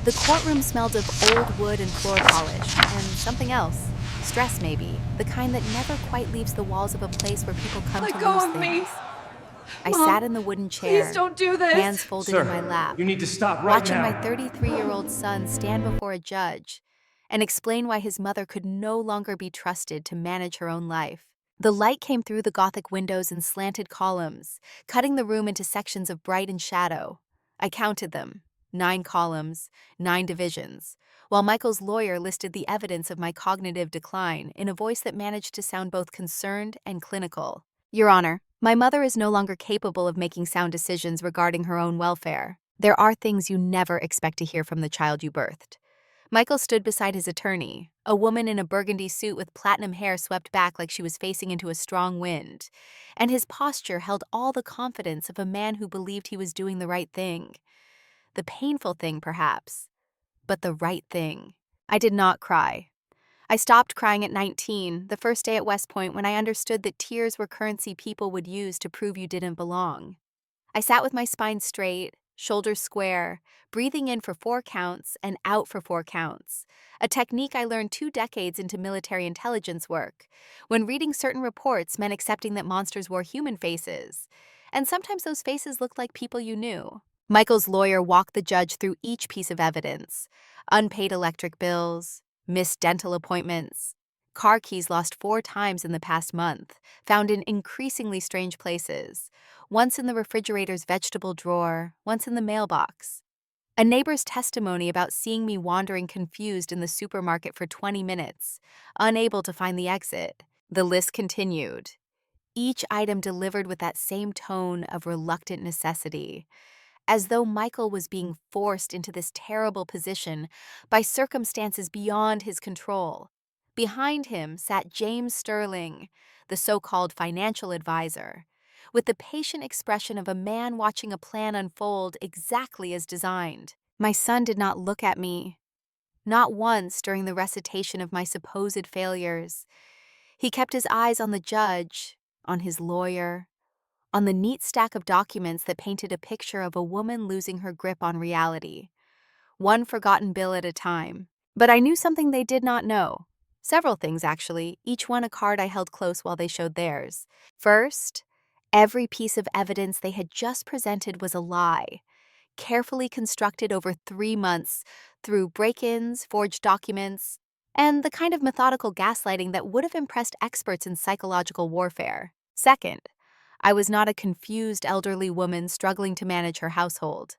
The courtroom smelled of old wood and floor polish, and something else. Stress, maybe. The kind that never quite leaves the walls of a place where people come to Let go lose of me! things. I sat Mom, in the wooden please chair, don't do this! hands folded in my Sir, lap, you need to stop right watching my now. 33-year-old son stand before a judge and explain why his mother could no longer be trusted to manage her own life. The light came through the Gothic windows and slanted columns, cutting the room into sections of bright and shadow. I counted them, 9 columns, 9 divisions, while Michael's lawyer listed the evidence of my cognitive decline in a voice that managed to sound both concerned and clinical. Your Honor, my mother is no longer capable of making sound decisions regarding her own welfare. There are things you never expect to hear from the child you birthed. Michael stood beside his attorney, a woman in a burgundy suit with platinum hair swept back like she was facing into a strong wind, and his posture held all the confidence of a man who believed he was doing the right thing. The painful thing, perhaps, but the right thing. I did not cry. I stopped crying at 19, the first day at West Point, when I understood that tears were currency people would use to prove you didn't belong. I sat with my spine straight, shoulders square, breathing in for 4 counts and out for 4 counts, a technique I learned 2 decades into military intelligence work, when reading certain reports meant accepting that monsters wore human faces, and sometimes those faces looked like people you knew. Michael's lawyer walked the judge through each piece of evidence: unpaid electric bills, missed dental appointments, car keys lost 4 times in the past month, found in increasingly strange places, once in the refrigerator's vegetable drawer, once in the mailbox. A neighbor's testimony about seeing me wandering confused in the supermarket for 20 minutes, unable to find the exit. The list continued, each item delivered with that same tone of reluctant necessity, as though Michael was being forced into this terrible position by circumstances beyond his control. Behind him sat James Sterling, the so-called financial advisor, with the patient expression of a man watching a plan unfold exactly as designed. My son did not look at me, not once during the recitation of my supposed failures. He kept his eyes on the judge, on his lawyer, on the neat stack of documents that painted a picture of a woman losing her grip on reality, one forgotten bill at a time. But I knew something they did not know. Several things, actually, each one a card I held close while they showed theirs. First, every piece of evidence they had just presented was a lie, carefully constructed over 3 months through break-ins, forged documents, and the kind of methodical gaslighting that would have impressed experts in psychological warfare. Second, I was not a confused elderly woman struggling to manage her household.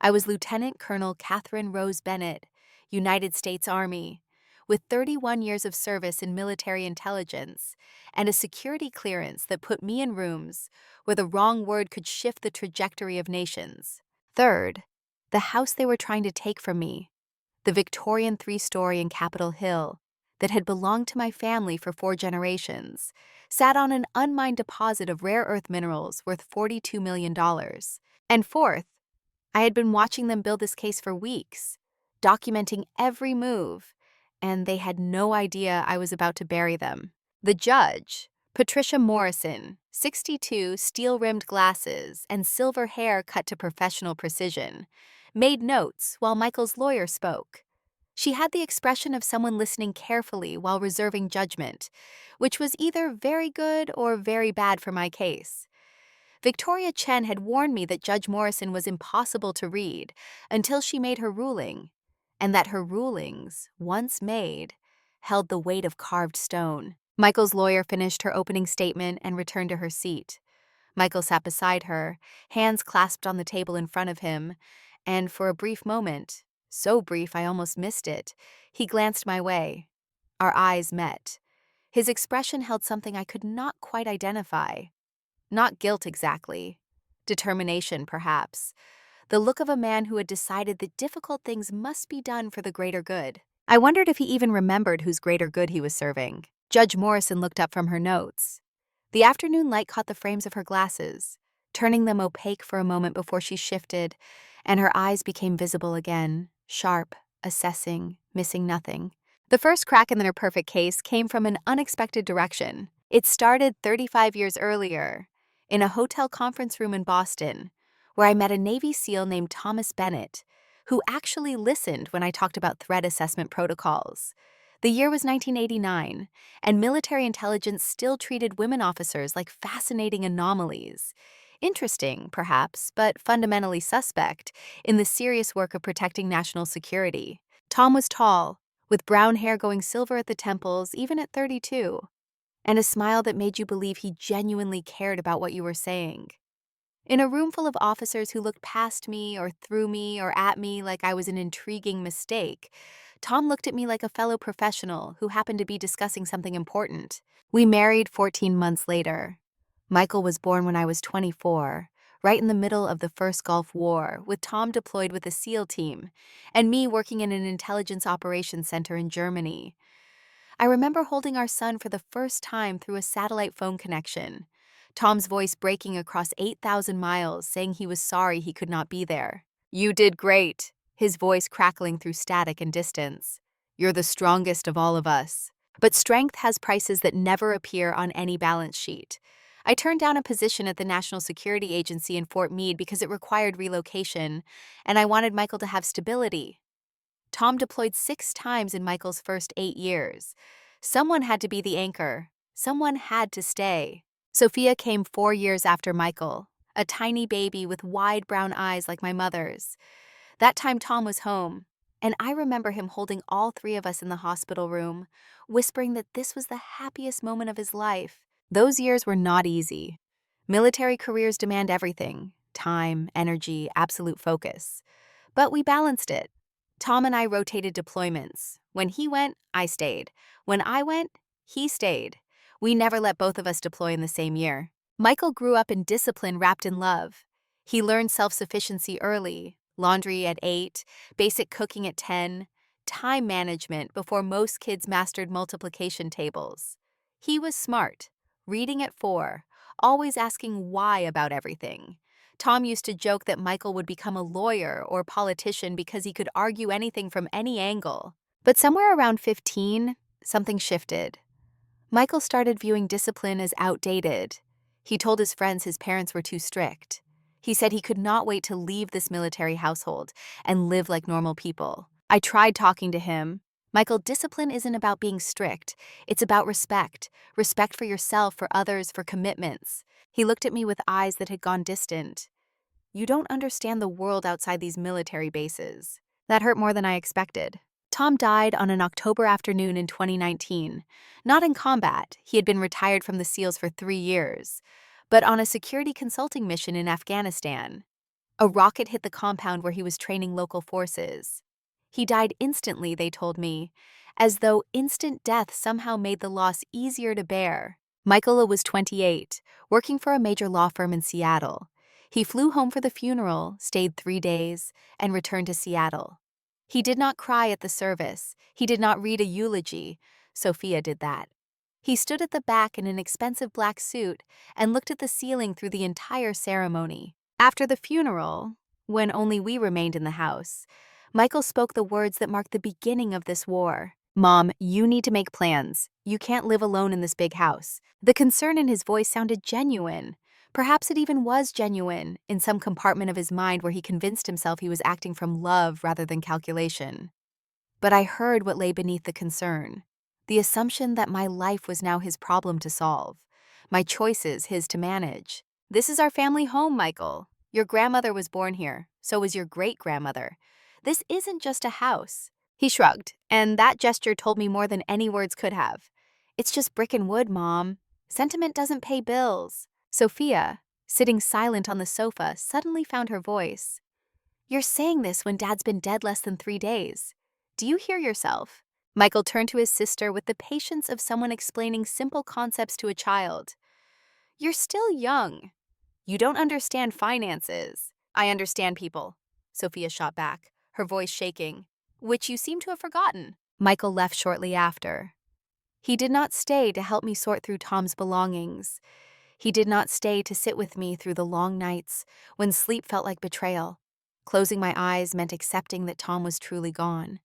I was Lieutenant Colonel Catherine Rose Bennett, United States Army, with 31 years of service in military intelligence and a security clearance that put me in rooms where the wrong word could shift the trajectory of nations. Third, the house they were trying to take from me, the Victorian 3-story in Capitol Hill that had belonged to my family for 4 generations, sat on an unmined deposit of rare earth minerals worth $42 million. And fourth, I had been watching them build this case for weeks, documenting every move, and they had no idea I was about to bury them. The judge, Patricia Morrison, 62, steel-rimmed glasses, and silver hair cut to professional precision, made notes while Michael's lawyer spoke. She had the expression of someone listening carefully while reserving judgment, which was either very good or very bad for my case. Victoria Chen had warned me that Judge Morrison was impossible to read until she made her ruling, and that her rulings, once made, held the weight of carved stone. Michael's lawyer finished her opening statement and returned to her seat. Michael sat beside her, hands clasped on the table in front of him, and for a brief moment, so brief I almost missed it, he glanced my way. Our eyes met. His expression held something I could not quite identify. Not guilt exactly. Determination, perhaps. The look of a man who had decided that difficult things must be done for the greater good. I wondered if he even remembered whose greater good he was serving. Judge Morrison looked up from her notes. The afternoon light caught the frames of her glasses, turning them opaque for a moment before she shifted, and her eyes became visible again, sharp, assessing, missing nothing. The first crack in their perfect case came from an unexpected direction. It started 35 years earlier, in a hotel conference room in Boston, where I met a Navy SEAL named Thomas Bennett, who actually listened when I talked about threat assessment protocols. The year was 1989, and military intelligence still treated women officers like fascinating anomalies. Interesting, perhaps, but fundamentally suspect in the serious work of protecting national security. Tom was tall, with brown hair going silver at the temples, even at 32, and a smile that made you believe he genuinely cared about what you were saying. In a room full of officers who looked past me or through me or at me like I was an intriguing mistake, Tom looked at me like a fellow professional who happened to be discussing something important. We married 14 months later. Michael was born when I was 24, right in the middle of the first Gulf War, with Tom deployed with a SEAL team, and me working in an intelligence operations center in Germany. I remember holding our son for the first time through a satellite phone connection, Tom's voice breaking across 8,000 miles, saying he was sorry he could not be there. "You did great," his voice crackling through static and distance. "You're the strongest of all of us." But strength has prices that never appear on any balance sheet. I turned down a position at the National Security Agency in Fort Meade because it required relocation, and I wanted Michael to have stability. Tom deployed 6 times in Michael's first 8 years. Someone had to be the anchor. Someone had to stay. Sophia came 4 years after Michael, a tiny baby with wide brown eyes like my mother's. That time Tom was home, and I remember him holding all 3 of us in the hospital room, whispering that this was the happiest moment of his life. Those years were not easy. Military careers demand everything: time, energy, absolute focus. But we balanced it. Tom and I rotated deployments. When he went, I stayed. When I went, he stayed. We never let both of us deploy in the same year. Michael grew up in discipline wrapped in love. He learned self-sufficiency early, laundry at 8, basic cooking at 10, time management before most kids mastered multiplication tables. He was smart, reading at 4, always asking why about everything. Tom used to joke that Michael would become a lawyer or politician because he could argue anything from any angle. But somewhere around 15, something shifted. Michael started viewing discipline as outdated. He told his friends his parents were too strict. He said he could not wait to leave this military household and live like normal people. I tried talking to him. "Michael, discipline isn't about being strict. It's about respect. Respect for yourself, for others, for commitments." He looked at me with eyes that had gone distant. "You don't understand the world outside these military bases." That hurt more than I expected. Tom died on an October afternoon in 2019. Not in combat, he had been retired from the SEALs for 3 years, but on a security consulting mission in Afghanistan. A rocket hit the compound where he was training local forces. He died instantly, they told me, as though instant death somehow made the loss easier to bear. Michael was 28, working for a major law firm in Seattle. He flew home for the funeral, stayed 3 days, and returned to Seattle. He did not cry at the service. He did not read a eulogy. Sophia did that. He stood at the back in an expensive black suit and looked at the ceiling through the entire ceremony. After the funeral, when only we remained in the house, Michael spoke the words that marked the beginning of this war. "Mom, you need to make plans. You can't live alone in this big house." The concern in his voice sounded genuine. Perhaps it even was genuine, in some compartment of his mind where he convinced himself he was acting from love rather than calculation. But I heard what lay beneath the concern. The assumption that my life was now his problem to solve. My choices his to manage. "This is our family home, Michael. Your grandmother was born here. So was your great-grandmother. This isn't just a house." He shrugged, and that gesture told me more than any words could have. "It's just brick and wood, Mom. Sentiment doesn't pay bills." Sophia, sitting silent on the sofa, suddenly found her voice. "You're saying this when Dad's been dead less than 3 days. Do you hear yourself?" Michael turned to his sister with the patience of someone explaining simple concepts to a child. "You're still young. You don't understand finances." "I understand people," Sophia shot back, her voice shaking. "Which you seem to have forgotten." Michael left shortly after. He did not stay to help me sort through Tom's belongings. He did not stay to sit with me through the long nights when sleep felt like betrayal. Closing my eyes meant accepting that Tom was truly gone.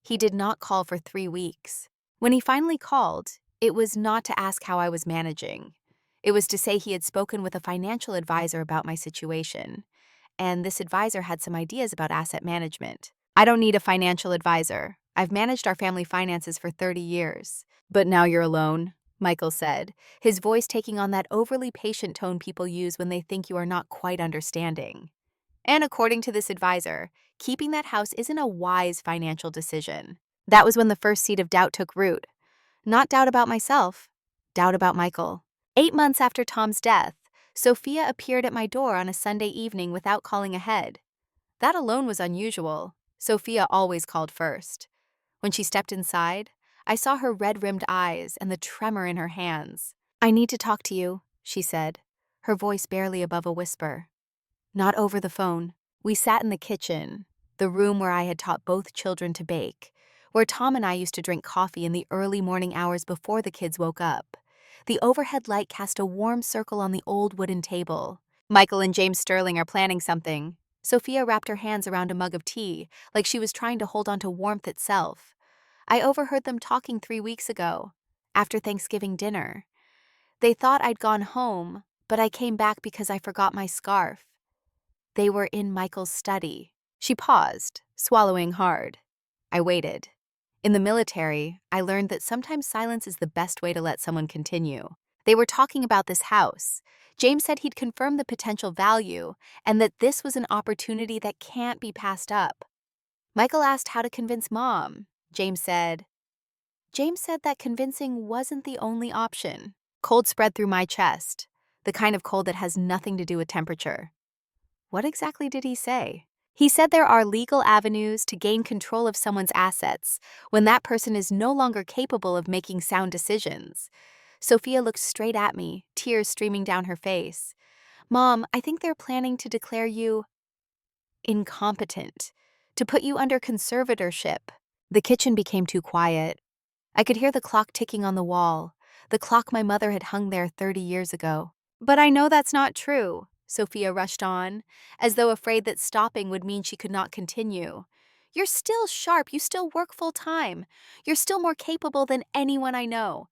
He did not call for 3 weeks. When he finally called, it was not to ask how I was managing. It was to say he had spoken with a financial advisor about my situation, and this advisor had some ideas about asset management. I don't need a financial advisor. I've managed our family finances for 30 years. But now you're alone, Michael said, his voice taking on that overly patient tone people use when they think you are not quite understanding. And according to this advisor, keeping that house isn't a wise financial decision. That was when the first seed of doubt took root. Not doubt about myself, doubt about Michael. 8 months after Tom's death, Sophia appeared at my door on a Sunday evening without calling ahead. That alone was unusual. Sophia always called first. When she stepped inside, I saw her red-rimmed eyes and the tremor in her hands. "I need to talk to you," she said, her voice barely above a whisper. Not over the phone. We sat in the kitchen, the room where I had taught both children to bake, where Tom and I used to drink coffee in the early morning hours before the kids woke up. The overhead light cast a warm circle on the old wooden table. Michael and James Sterling are planning something. Sophia wrapped her hands around a mug of tea, like she was trying to hold on to warmth itself. I overheard them talking 3 weeks ago, after Thanksgiving dinner. They thought I'd gone home, but I came back because I forgot my scarf. They were in Michael's study. She paused, swallowing hard. I waited. In the military, I learned that sometimes silence is the best way to let someone continue. They were talking about this house. James said he'd confirmed the potential value and that this was an opportunity that can't be passed up. Michael asked how to convince Mom. James said that convincing wasn't the only option. Cold spread through my chest, the kind of cold that has nothing to do with temperature. What exactly did he say? He said there are legal avenues to gain control of someone's assets when that person is no longer capable of making sound decisions. Sophia looked straight at me, tears streaming down her face. "Mom, I think they're planning to declare you incompetent, to put you under conservatorship." The kitchen became too quiet. I could hear the clock ticking on the wall, the clock my mother had hung there 30 years ago. "But I know that's not true," Sophia rushed on, as though afraid that stopping would mean she could not continue. "You're still sharp, you still work full-time. You're still more capable than anyone I know.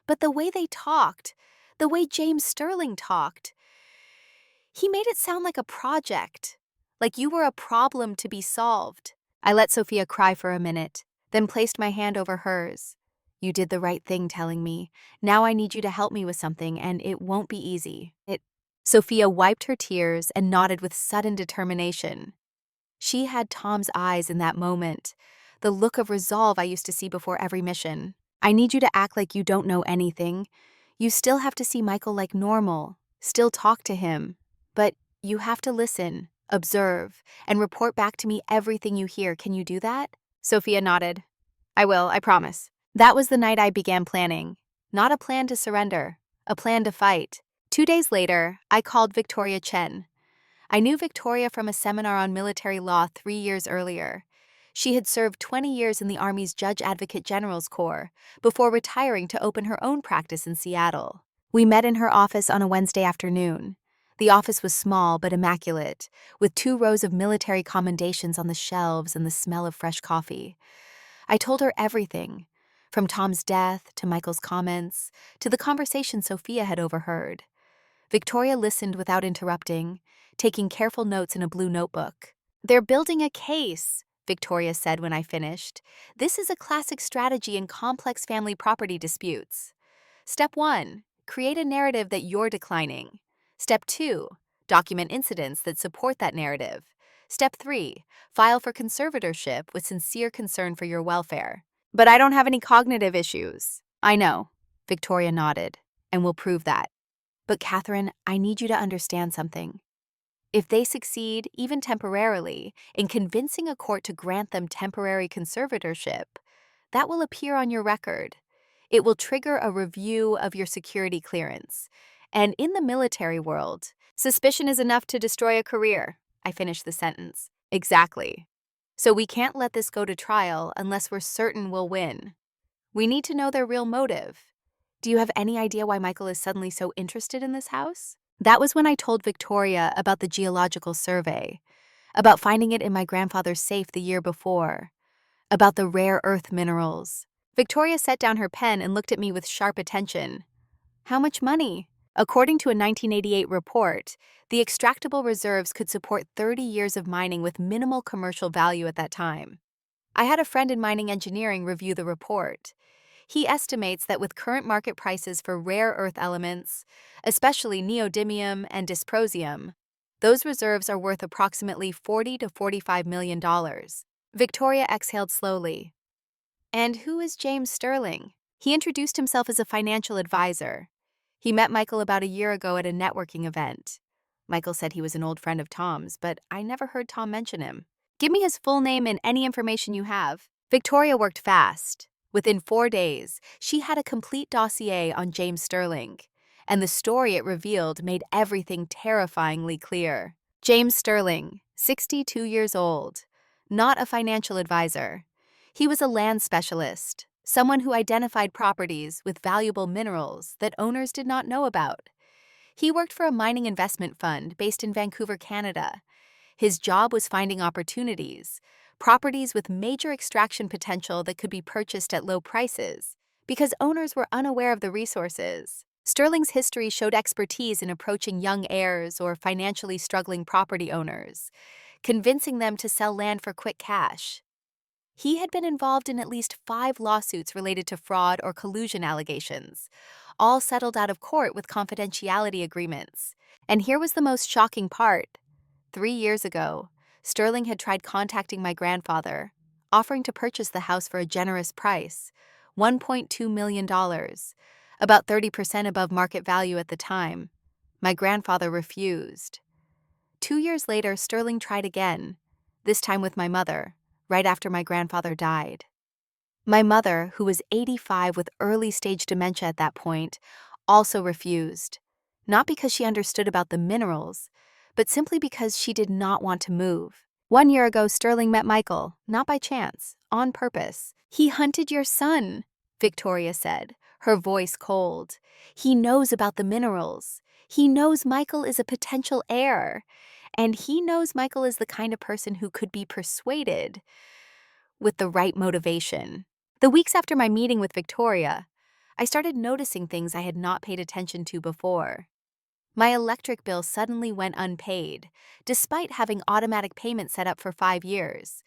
But the way they talked, the way James Sterling talked, he made it sound like a project, like you were a problem to be solved." I let Sophia cry for a minute, then placed my hand over hers. "You did the right thing telling me. Now I need you to help me with something, and it won't be easy." Sophia wiped her tears and nodded with sudden determination. She had Tom's eyes in that moment, the look of resolve I used to see before every mission. "I need you to act like you don't know anything. You still have to see Michael like normal, still talk to him. But you have to listen, observe, and report back to me everything you hear. Can you do that?" Sophia nodded. "I will, I promise." That was the night I began planning. Not a plan to surrender, a plan to fight. 2 days later, I called Victoria Chen. I knew Victoria from a seminar on military law 3 years earlier. She had served 20 years in the Army's Judge Advocate General's Corps before retiring to open her own practice in Seattle. We met in her office on a Wednesday afternoon. The office was small but immaculate, with 2 rows of military commendations on the shelves and the smell of fresh coffee. I told her everything, from Tom's death to Michael's comments to the conversation Sophia had overheard. Victoria listened without interrupting, taking careful notes in a blue notebook. "They're building a case," Victoria said when I finished. "This is a classic strategy in complex family property disputes. Step 1, create a narrative that you're declining. Step 2, document incidents that support that narrative. Step 3, file for conservatorship with sincere concern for your welfare." "But I don't have any cognitive issues." "I know," Victoria nodded, "and we'll prove that. But Catherine, I need you to understand something. If they succeed, even temporarily, in convincing a court to grant them temporary conservatorship, that will appear on your record. It will trigger a review of your security clearance. And in the military world, suspicion is enough to destroy a career." I finished the sentence. "Exactly. So we can't let this go to trial unless we're certain we'll win. We need to know their real motive. Do you have any idea why Michael is suddenly so interested in this house?" That was when I told Victoria about the geological survey, about finding it in my grandfather's safe the year before, about the rare earth minerals. Victoria set down her pen and looked at me with sharp attention. "How much money?" According to a 1988 report, the extractable reserves could support 30 years of mining with minimal commercial value at that time. I had a friend in mining engineering review the report. He estimates that with current market prices for rare earth elements, especially neodymium and dysprosium, those reserves are worth approximately $40 to $45 million. Victoria exhaled slowly. And who is James Sterling? He introduced himself as a financial advisor. He met Michael about a year ago at a networking event. Michael said he was an old friend of Tom's, but I never heard Tom mention him. Give me his full name and any information you have. Victoria worked fast. Within 4 days, she had a complete dossier on James Sterling, and the story it revealed made everything terrifyingly clear. James Sterling, 62 years old, not a financial advisor. He was a land specialist, someone who identified properties with valuable minerals that owners did not know about. He worked for a mining investment fund based in Vancouver, Canada. His job was finding opportunities, properties with major extraction potential that could be purchased at low prices, because owners were unaware of the resources. Sterling's history showed expertise in approaching young heirs or financially struggling property owners, convincing them to sell land for quick cash. He had been involved in at least 5 lawsuits related to fraud or collusion allegations, all settled out of court with confidentiality agreements. And here was the most shocking part. 3 years ago, Sterling had tried contacting my grandfather, offering to purchase the house for a generous price, $1.2 million, about 30% above market value at the time. My grandfather refused. 2 years later, Sterling tried again, this time with my mother, right after my grandfather died. My mother, who was 85 with early-stage dementia at that point, also refused, not because she understood about the minerals, but simply because she did not want to move. 1 year ago, Sterling met Michael, not by chance, on purpose. "He hunted your son," Victoria said, her voice cold. "He knows about the minerals. He knows Michael is a potential heir. And he knows Michael is the kind of person who could be persuaded with the right motivation." The weeks after my meeting with Victoria, I started noticing things I had not paid attention to before. My electric bill suddenly went unpaid, despite having automatic payment set up for 5 years.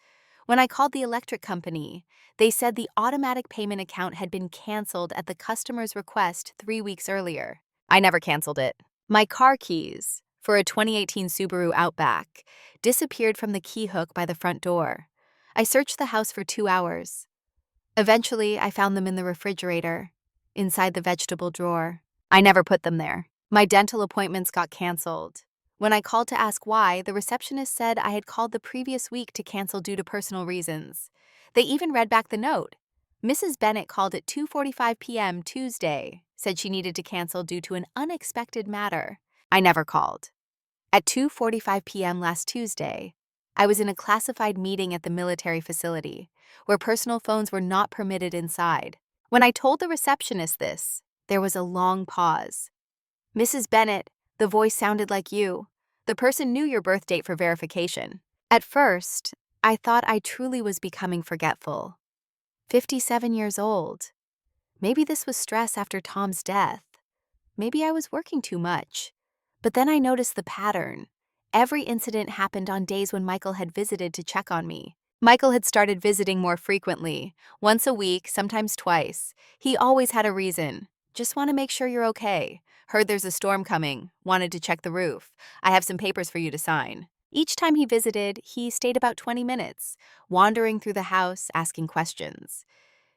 When I called the electric company, they said the automatic payment account had been canceled at the customer's request 3 weeks earlier. I never canceled it. My car keys, for a 2018 Subaru Outback, disappeared from the key hook by the front door. I searched the house for 2 hours. Eventually, I found them in the refrigerator, inside the vegetable drawer. I never put them there. My dental appointments got canceled. When I called to ask why, the receptionist said I had called the previous week to cancel due to personal reasons. They even read back the note. Mrs. Bennett called at 2:45 p.m. Tuesday, said she needed to cancel due to an unexpected matter. I never called. At 2:45 p.m. last Tuesday, I was in a classified meeting at the military facility, where personal phones were not permitted inside. When I told the receptionist this, there was a long pause. "Mrs. Bennett, the voice sounded like you. The person knew your birth date for verification." At first, I thought I truly was becoming forgetful. 57 years old. Maybe this was stress after Tom's death. Maybe I was working too much. But then I noticed the pattern. Every incident happened on days when Michael had visited to check on me. Michael had started visiting more frequently, once a week, sometimes twice. He always had a reason. "Just want to make sure you're okay. Heard there's a storm coming. Wanted to check the roof. I have some papers for you to sign." Each time he visited, he stayed about 20 minutes, wandering through the house, asking questions.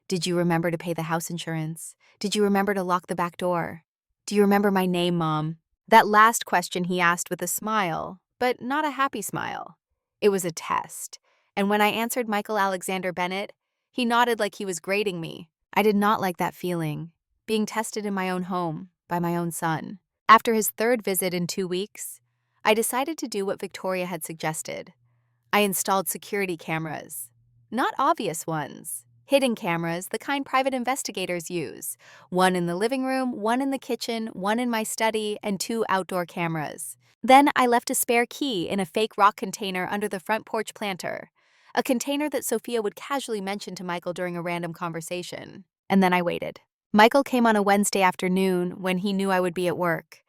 "Did you remember to pay the house insurance? Did you remember to lock the back door? Do you remember my name, Mom?" That last question he asked with a smile, but not a happy smile. It was a test. And when I answered Michael Alexander Bennett, he nodded like he was grading me. I did not like that feeling, being tested in my own home by my own son. After his 3rd visit in 2 weeks, I decided to do what Victoria had suggested. I installed security cameras. Not obvious ones. Hidden cameras, the kind private investigators use. 1 in the living room, 1 in the kitchen, 1 in my study, and 2 outdoor cameras. Then I left a spare key in a fake rock container under the front porch planter, a container that Sophia would casually mention to Michael during a random conversation. And then I waited. Michael came on a Wednesday afternoon when he knew I would be at work.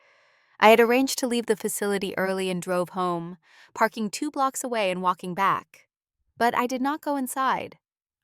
I had arranged to leave the facility early and drove home, parking 2 blocks away and walking back. But I did not go inside.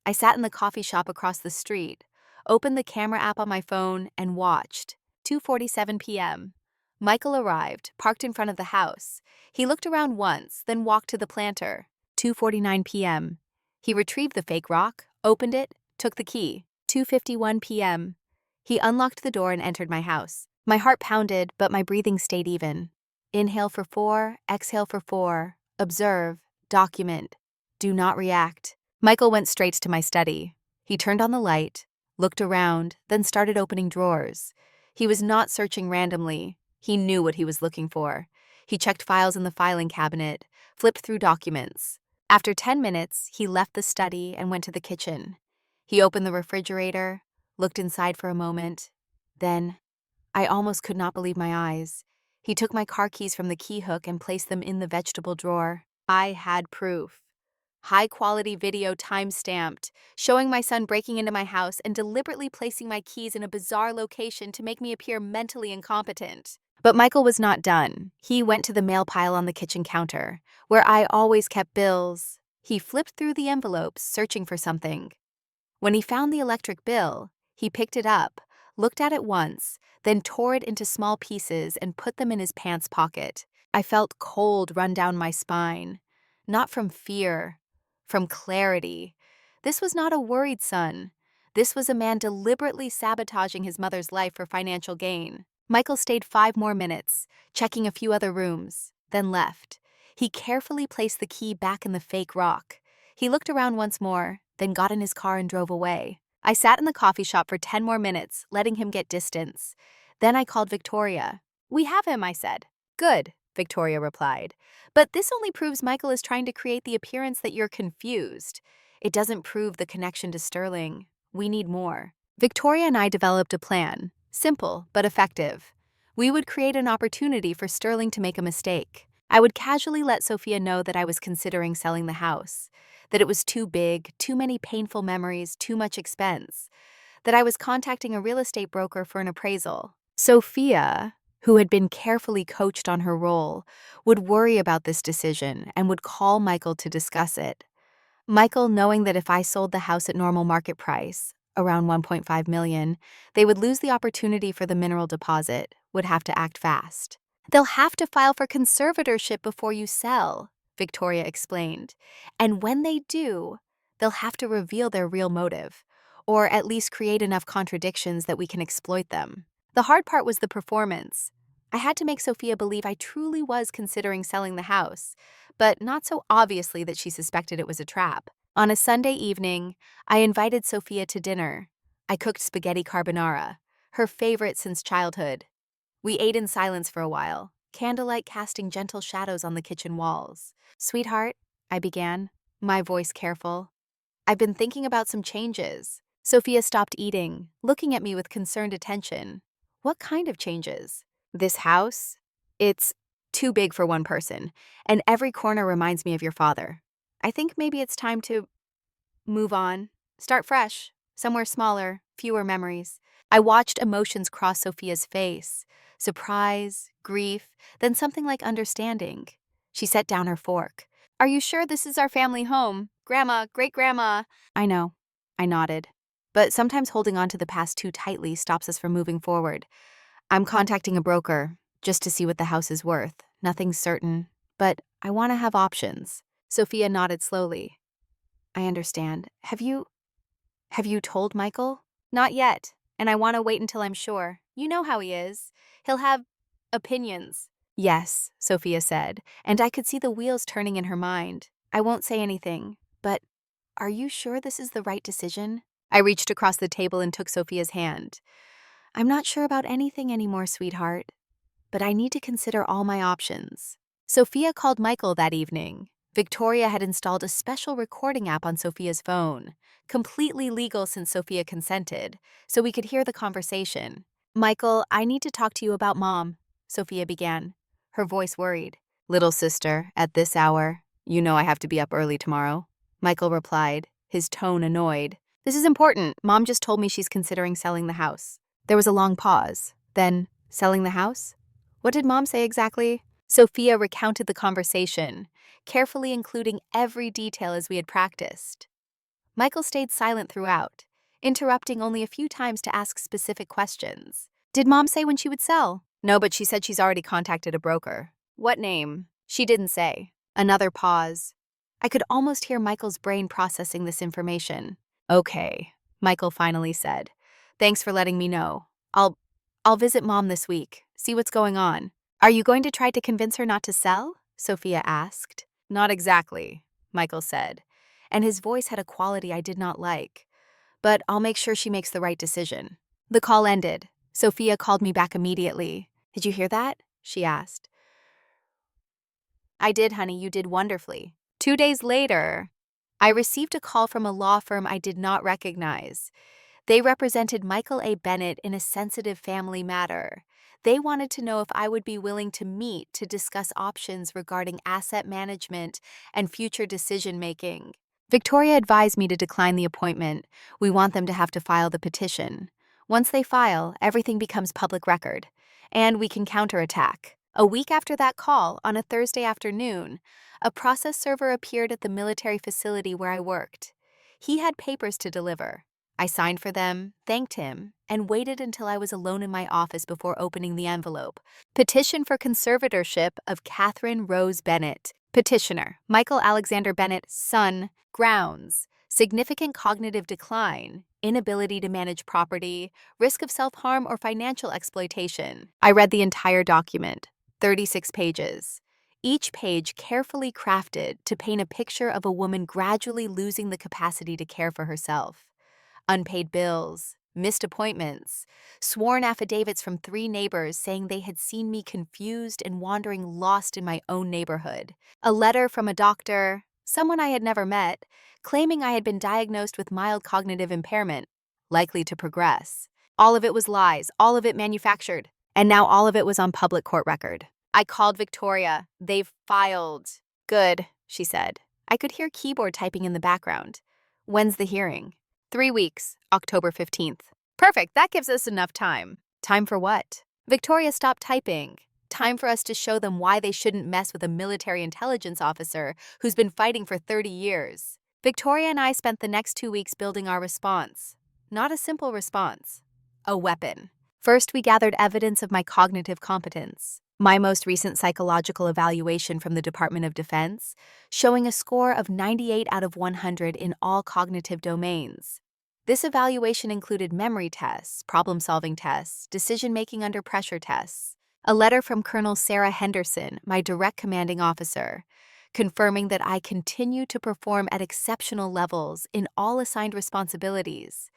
I sat in the coffee shop across the street, opened the camera app on my phone, and watched. 2:47 p.m. Michael arrived, parked in front of the house. He looked around once, then walked to the planter. 2:49 p.m. He retrieved the fake rock, opened it, took the key. 2:51 p.m. He unlocked the door and entered my house. My heart pounded, but my breathing stayed even. Inhale for 4, exhale for 4. Observe, document, do not react. Michael went straight to my study. He turned on the light, looked around, then started opening drawers. He was not searching randomly. He knew what he was looking for. He checked files in the filing cabinet, flipped through documents. After 10 minutes, he left the study and went to the kitchen. He opened the refrigerator, looked inside for a moment. Then, I almost could not believe my eyes. He took my car keys from the key hook and placed them in the vegetable drawer. I had proof. High-quality video time-stamped, showing my son breaking into my house and deliberately placing my keys in a bizarre location to make me appear mentally incompetent. But Michael was not done. He went to the mail pile on the kitchen counter, where I always kept bills. He flipped through the envelopes, searching for something. When he found the electric bill, he picked it up, looked at it once, then tore it into small pieces and put them in his pants pocket. I felt cold run down my spine. Not from fear, from clarity. This was not a worried son. This was a man deliberately sabotaging his mother's life for financial gain. Michael stayed 5 more minutes, checking a few other rooms, then left. He carefully placed the key back in the fake rock. He looked around once more, then got in his car and drove away. I sat in the coffee shop for 10 more minutes, letting him get distance. Then I called Victoria. "We have him," I said. "Good," Victoria replied. "But this only proves Michael is trying to create the appearance that you're confused. It doesn't prove the connection to Sterling. We need more." Victoria and I developed a plan, simple but effective. We would create an opportunity for Sterling to make a mistake. I would casually let Sophia know that I was considering selling the house, that it was too big, too many painful memories, too much expense, that I was contacting a real estate broker for an appraisal. Sophia, who had been carefully coached on her role, would worry about this decision and would call Michael to discuss it. Michael, knowing that if I sold the house at normal market price, around $1.5 million, they would lose the opportunity for the mineral deposit, would have to act fast. "They'll have to file for conservatorship before you sell," Victoria explained. "And when they do, they'll have to reveal their real motive, or at least create enough contradictions that we can exploit them." The hard part was the performance. I had to make Sophia believe I truly was considering selling the house, but not so obviously that she suspected it was a trap. On a Sunday evening, I invited Sophia to dinner. I cooked spaghetti carbonara, her favorite since childhood. We ate in silence for a while, candlelight casting gentle shadows on the kitchen walls. "Sweetheart," I began, my voice careful, "I've been thinking about some changes." Sophia stopped eating, looking at me with concerned attention. "What kind of changes?" "This house? It's too big for one person, and every corner reminds me of your father. I think maybe it's time to move on, start fresh, somewhere smaller, fewer memories." I watched emotions cross Sophia's face, surprise, grief, then something like understanding. She set down her fork. "Are you sure this is our family home? Grandma, great-grandma—" "I know," I nodded. "But sometimes holding on to the past too tightly stops us from moving forward. I'm contacting a broker, just to see what the house is worth. Nothing's certain, but I want to have options." Sophia nodded slowly. "I understand. Have you told Michael?" "Not yet, and I want to wait until I'm sure. You know how he is. He'll have opinions." "Yes," Sophia said, and I could see the wheels turning in her mind. "I won't say anything, but are you sure this is the right decision?" I reached across the table and took Sophia's hand. "I'm not sure about anything anymore, sweetheart, but I need to consider all my options." Sophia called Michael that evening. Victoria had installed a special recording app on Sophia's phone, completely legal since Sophia consented, so we could hear the conversation. "Michael, I need to talk to you about Mom," Sophia began, her voice worried. "Little sister, at this hour, you know I have to be up early tomorrow," Michael replied, his tone annoyed. "This is important. Mom just told me she's considering selling the house." There was a long pause. Then, "Selling the house? What did Mom say exactly? Sophia recounted the conversation, carefully including every detail as we had practiced. Michael stayed silent throughout, interrupting only a few times to ask specific questions. Did Mom say when she would sell? No, but she said she's already contacted a broker. What name? She didn't say. Another pause. I could almost hear Michael's brain processing this information. Okay, Michael finally said. Thanks for letting me know. I'll visit Mom this week, see what's going on. Are you going to try to convince her not to sell? Sophia asked. Not exactly, Michael said, and his voice had a quality I did not like. But I'll make sure she makes the right decision. The call ended. Sophia called me back immediately. Did you hear that? She asked. I did, honey, you did wonderfully. 2 days later, I received a call from a law firm I did not recognize. They represented Michael A. Bennett in a sensitive family matter. They wanted to know if I would be willing to meet to discuss options regarding asset management and future decision-making. Victoria advised me to decline the appointment. We want them to have to file the petition. Once they file, everything becomes public record, and we can counterattack. A week after that call, on a Thursday afternoon, a process server appeared at the military facility where I worked. He had papers to deliver. I signed for them, thanked him, and waited until I was alone in my office before opening the envelope. Petition for conservatorship of Catherine Rose Bennett. Petitioner, Michael Alexander Bennett, son, grounds, significant cognitive decline, inability to manage property, risk of self-harm or financial exploitation. I read the entire document, 36 pages. Each page carefully crafted to paint a picture of a woman gradually losing the capacity to care for herself. Unpaid bills, missed appointments, sworn affidavits from 3 neighbors saying they had seen me confused and wandering lost in my own neighborhood. A letter from a doctor, someone I had never met, claiming I had been diagnosed with mild cognitive impairment, likely to progress. All of it was lies, all of it manufactured, and now all of it was on public court record. I called Victoria. They've filed. Good, she said. I could hear keyboard typing in the background. When's the hearing? 3 weeks, October 15th. Perfect, that gives us enough time. Time for what? Victoria stopped typing. Time for us to show them why they shouldn't mess with a military intelligence officer who's been fighting for 30 years. Victoria and I spent the next 2 weeks building our response. Not a simple response. A weapon. First, we gathered evidence of my cognitive competence. My most recent psychological evaluation from the Department of Defense, showing a score of 98 out of 100 in all cognitive domains. This evaluation included memory tests, problem-solving tests, decision-making under pressure tests. A letter from Colonel Sarah Henderson, my direct commanding officer, confirming that I continue to perform at exceptional levels in all assigned responsibilities,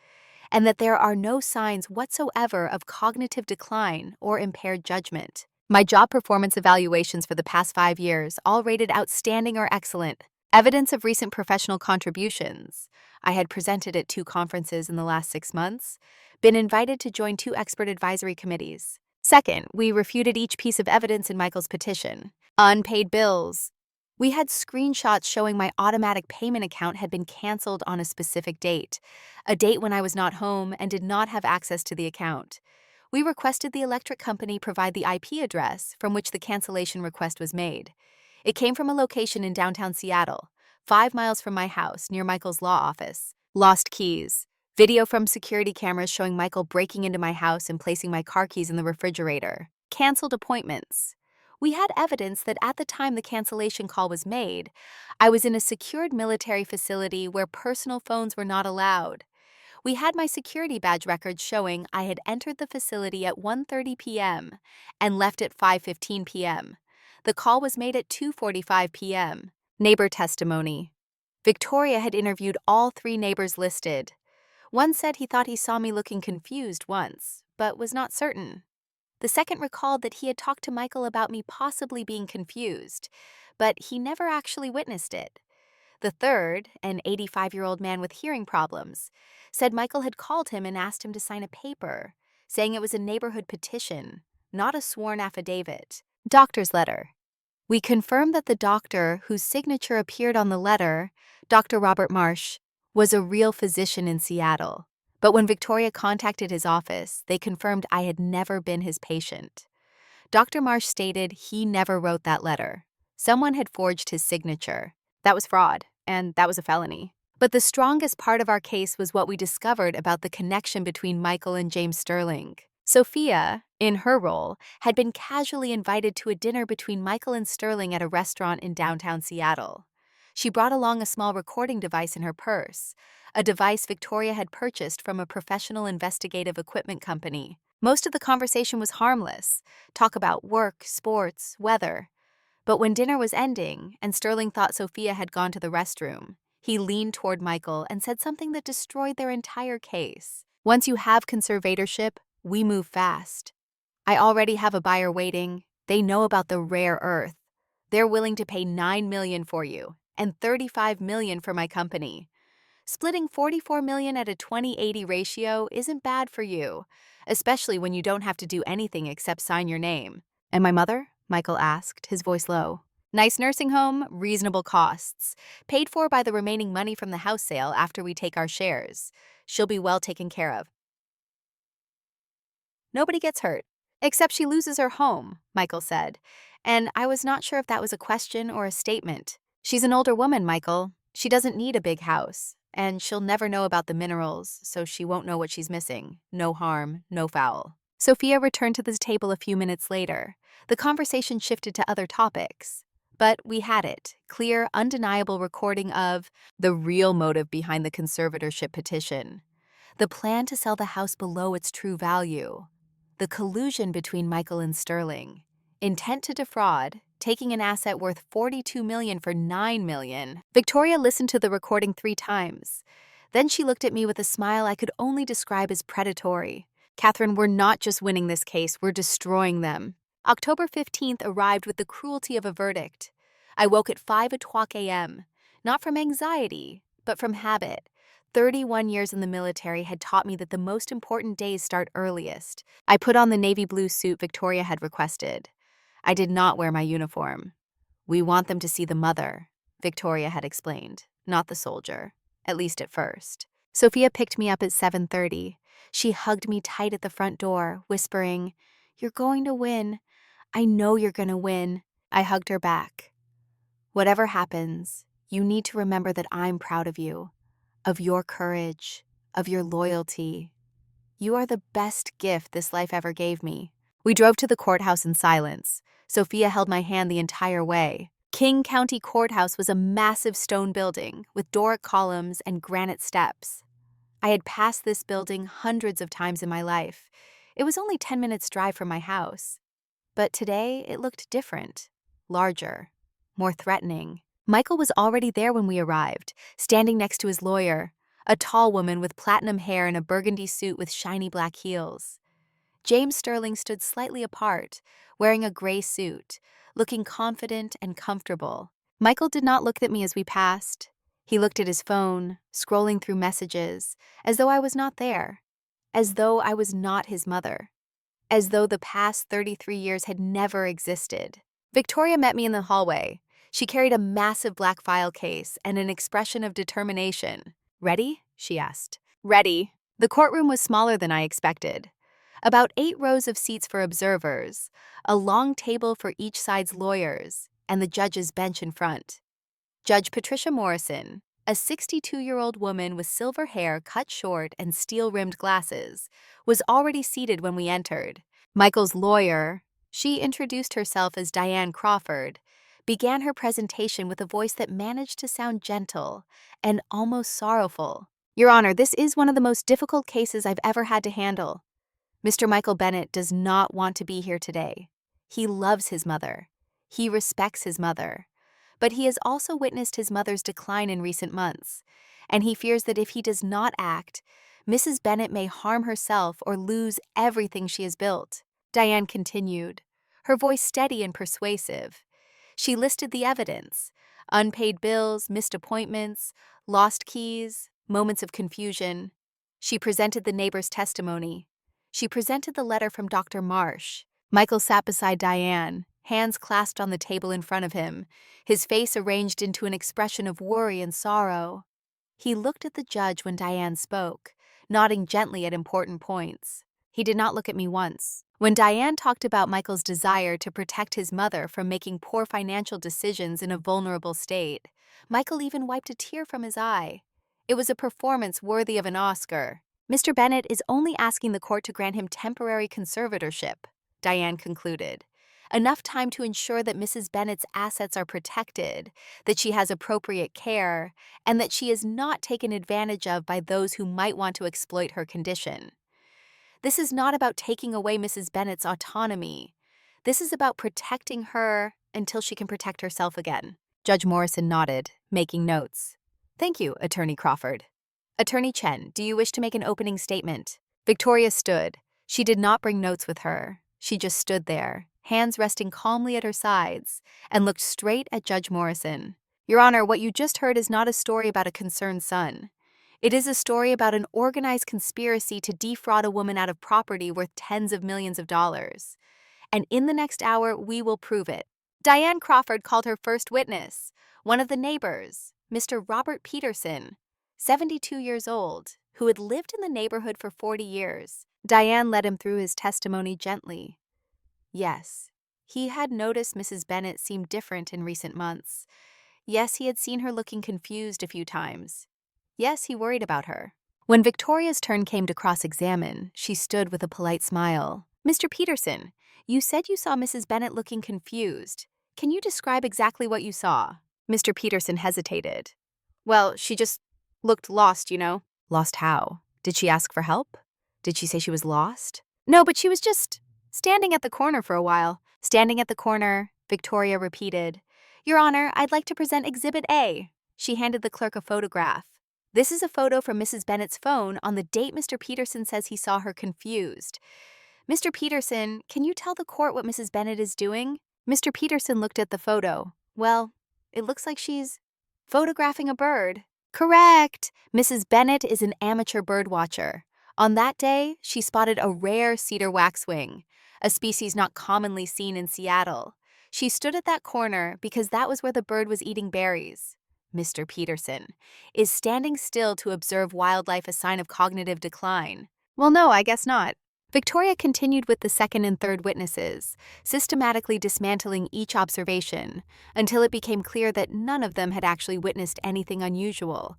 and that there are no signs whatsoever of cognitive decline or impaired judgment. My job performance evaluations for the past 5 years, all rated outstanding or excellent. Evidence of recent professional contributions. I had presented at 2 conferences in the last 6 months, been invited to join 2 expert advisory committees. Second, we refuted each piece of evidence in Michael's petition. Unpaid bills. We had screenshots showing my automatic payment account had been canceled on a specific date, a date when I was not home and did not have access to the account. We requested the electric company provide the IP address from which the cancellation request was made. It came from a location in downtown Seattle, 5 miles from my house, near Michael's law office. Lost keys. Video from security cameras showing Michael breaking into my house and placing my car keys in the refrigerator. Canceled appointments. We had evidence that at the time the cancellation call was made, I was in a secured military facility where personal phones were not allowed. We had my security badge records showing I had entered the facility at 1:30 p.m. and left at 5:15 p.m. The call was made at 2:45 p.m. Neighbor testimony. Victoria had interviewed all 3 neighbors listed. One said he thought he saw me looking confused once, but was not certain. The second recalled that he had talked to Michael about me possibly being confused, but he never actually witnessed it. The third, an 85-year-old man with hearing problems, said Michael had called him and asked him to sign a paper, saying it was a neighborhood petition, not a sworn affidavit. Doctor's letter. We confirmed that the doctor whose signature appeared on the letter, Dr. Robert Marsh, was a real physician in Seattle. But when Victoria contacted his office, they confirmed I had never been his patient. Dr. Marsh stated he never wrote that letter. Someone had forged his signature. That was fraud, and that was a felony. But the strongest part of our case was what we discovered about the connection between Michael and James Sterling. Sophia, in her role, had been casually invited to a dinner between Michael and Sterling at a restaurant in downtown Seattle. She brought along a small recording device in her purse, a device Victoria had purchased from a professional investigative equipment company. Most of the conversation was harmless, talk about work, sports, weather. But when dinner was ending and Sterling thought Sophia had gone to the restroom, he leaned toward Michael and said something that destroyed their entire case. Once you have conservatorship, we move fast. I already have a buyer waiting. They know about the rare earth. They're willing to pay $9 million for you and $35 million for my company. Splitting $44 million at a 20-80 ratio isn't bad for you, especially when you don't have to do anything except sign your name. And my mother? Michael asked, his voice low. Nice nursing home, reasonable costs. Paid for by the remaining money from the house sale after we take our shares. She'll be well taken care of. Nobody gets hurt, except she loses her home, Michael said. And I was not sure if that was a question or a statement. She's an older woman, Michael. She doesn't need a big house. And she'll never know about the minerals, so she won't know what she's missing. No harm, no foul. Sophia returned to the table a few minutes later. The conversation shifted to other topics. But we had it, clear, undeniable recording of the real motive behind the conservatorship petition. The plan to sell the house below its true value. The collusion between Michael and Sterling. Intent to defraud, taking an asset worth $42 million for $9 million. Victoria listened to the recording 3 times. Then she looked at me with a smile I could only describe as predatory. Catherine, we're not just winning this case, we're destroying them. October 15th arrived with the cruelty of a verdict. I woke at 5:00 a.m., not from anxiety, but from habit. 31 years in the military had taught me that the most important days start earliest. I put on the navy blue suit Victoria had requested. I did not wear my uniform. We want them to see the mother, Victoria had explained, not the soldier, at least at first. Sophia picked me up at 7:30. She hugged me tight at the front door, whispering, "You're going to win. I know you're going to win." I hugged her back. "Whatever happens, you need to remember that I'm proud of you, of your courage, of your loyalty. You are the best gift this life ever gave me." We drove to the courthouse in silence. Sophia held my hand the entire way. King County Courthouse was a massive stone building with Doric columns and granite steps. I had passed this building hundreds of times in my life. It was only 10 minutes' drive from my house. But today, it looked different, larger, more threatening. Michael was already there when we arrived, standing next to his lawyer, a tall woman with platinum hair and a burgundy suit with shiny black heels. James Sterling stood slightly apart, wearing a gray suit, looking confident and comfortable. Michael did not look at me as we passed. He looked at his phone, scrolling through messages, as though I was not there, as though I was not his mother, as though the past 33 years had never existed. Victoria met me in the hallway. She carried a massive black file case and an expression of determination. "Ready?" she asked. "Ready." The courtroom was smaller than I expected. About 8 rows of seats for observers, a long table for each side's lawyers, and the judge's bench in front. Judge Patricia Morrison, a 62-year-old woman with silver hair cut short and steel-rimmed glasses, was already seated when we entered. Michael's lawyer, she introduced herself as Diane Crawford, began her presentation with a voice that managed to sound gentle and almost sorrowful. "Your Honor, this is one of the most difficult cases I've ever had to handle. Mr. Michael Bennett does not want to be here today. He loves his mother. He respects his mother. But he has also witnessed his mother's decline in recent months, and he fears that if he does not act, Mrs. Bennett may harm herself or lose everything she has built." Diane continued, her voice steady and persuasive. She listed the evidence: unpaid bills, missed appointments, lost keys, moments of confusion. She presented the neighbor's testimony. She presented the letter from Dr. Marsh. Michael sat beside Diane, hands clasped on the table in front of him, his face arranged into an expression of worry and sorrow. He looked at the judge when Diane spoke, nodding gently at important points. He did not look at me once. When Diane talked about Michael's desire to protect his mother from making poor financial decisions in a vulnerable state, Michael even wiped a tear from his eye. It was a performance worthy of an Oscar. Mr. Bennett is only asking the court to grant him temporary conservatorship, Diane concluded. Enough time to ensure that Mrs. Bennett's assets are protected, that she has appropriate care, and that she is not taken advantage of by those who might want to exploit her condition. This is not about taking away Mrs. Bennett's autonomy. This is about protecting her until she can protect herself again. Judge Morrison nodded, making notes. Thank you, Attorney Crawford. Attorney Chen, do you wish to make an opening statement? Victoria stood. She did not bring notes with her. She just stood there, hands resting calmly at her sides, and looked straight at Judge Morrison. Your Honor, what you just heard is not a story about a concerned son. It is a story about an organized conspiracy to defraud a woman out of property worth tens of millions of dollars. And in the next hour, we will prove it. Diane Crawford called her first witness, one of the neighbors, Mr. Robert Peterson, 72 years old, who had lived in the neighborhood for 40 years. Diane led him through his testimony gently. Yes, he had noticed Mrs. Bennett seemed different in recent months. Yes, he had seen her looking confused a few times. Yes, he worried about her. When Victoria's turn came to cross-examine, she stood with a polite smile. Mr. Peterson, you said you saw Mrs. Bennett looking confused. Can you describe exactly what you saw? Mr. Peterson hesitated. Well, she just looked lost, you know. Lost how? Did she ask for help? Did she say she was lost? No, but she was just standing at the corner for a while. Standing at the corner, Victoria repeated. Your Honor, I'd like to present Exhibit A. She handed the clerk a photograph. This is a photo from Mrs. Bennett's phone on the date Mr. Peterson says he saw her confused. Mr. Peterson, can you tell the court what Mrs. Bennett is doing? Mr. Peterson looked at the photo. Well, it looks like she's photographing a bird. Correct! Mrs. Bennett is an amateur bird watcher. On that day, she spotted a rare cedar waxwing, a species not commonly seen in Seattle. She stood at that corner because that was where the bird was eating berries. Mr. Peterson, is standing still to observe wildlife a sign of cognitive decline? Well, no, I guess not. Victoria continued with the second and third witnesses, systematically dismantling each observation until it became clear that none of them had actually witnessed anything unusual.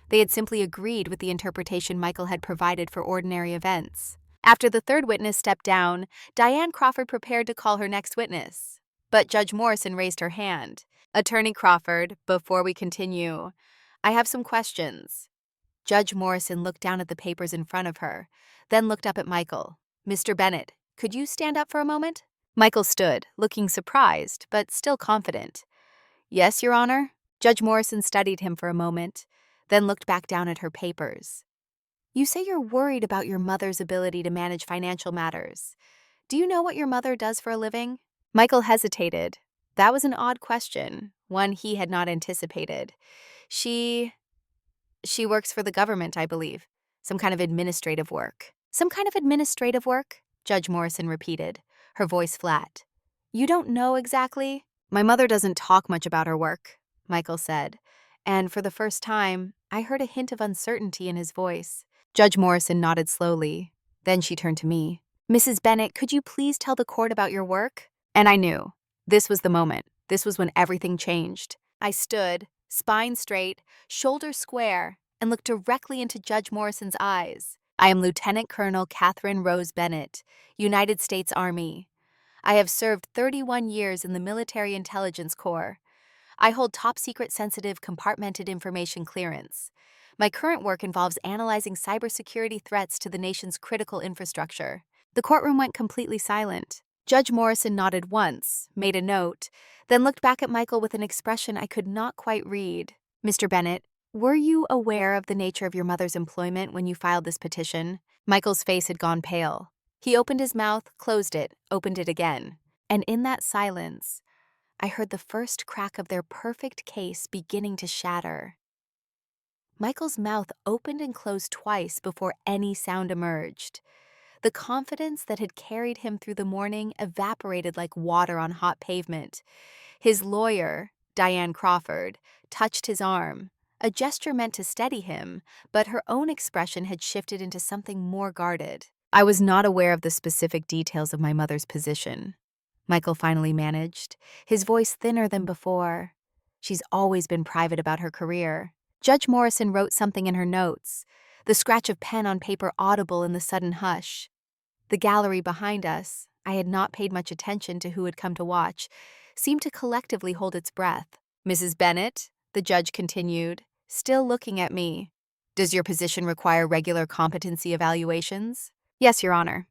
They had simply agreed with the interpretation Michael had provided for ordinary events. After the third witness stepped down, Diane Crawford prepared to call her next witness. But Judge Morrison raised her hand. Attorney Crawford, before we continue, I have some questions. Judge Morrison looked down at the papers in front of her, then looked up at Michael. Mr. Bennett, could you stand up for a moment? Michael stood, looking surprised, but still confident. Yes, Your Honor. Judge Morrison studied him for a moment, then looked back down at her papers. You say you're worried about your mother's ability to manage financial matters. Do you know what your mother does for a living? Michael hesitated. That was an odd question, one he had not anticipated. She works for the government, I believe. Some kind of administrative work. Some kind of administrative work? Judge Morrison repeated, her voice flat. You don't know exactly? My mother doesn't talk much about her work, Michael said, and for the first time, I heard a hint of uncertainty in his voice. Judge Morrison nodded slowly. Then she turned to me. Mrs. Bennett, could you please tell the court about your work? And I knew. This was the moment. This was when everything changed. I stood, spine straight, shoulders square, and looked directly into Judge Morrison's eyes. I am Lieutenant Colonel Catherine Rose Bennett, United States Army. I have served 31 years in the Military Intelligence Corps. I hold top-secret sensitive compartmented information clearance. My current work involves analyzing cybersecurity threats to the nation's critical infrastructure. The courtroom went completely silent. Judge Morrison nodded once, made a note, then looked back at Michael with an expression I could not quite read. Mr. Bennett, were you aware of the nature of your mother's employment when you filed this petition? Michael's face had gone pale. He opened his mouth, closed it, opened it again. And in that silence, I heard the first crack of their perfect case beginning to shatter. Michael's mouth opened and closed twice before any sound emerged. The confidence that had carried him through the morning evaporated like water on hot pavement. His lawyer, Diane Crawford, touched his arm, a gesture meant to steady him, but her own expression had shifted into something more guarded. I was not aware of the specific details of my mother's position, Michael finally managed, his voice thinner than before. She's always been private about her career. Judge Morrison wrote something in her notes, the scratch of pen on paper audible in the sudden hush. The gallery behind us, I had not paid much attention to who had come to watch, seemed to collectively hold its breath. Mrs. Bennet, the judge continued, still looking at me. Does your position require regular competency evaluations? Yes, Your Honor.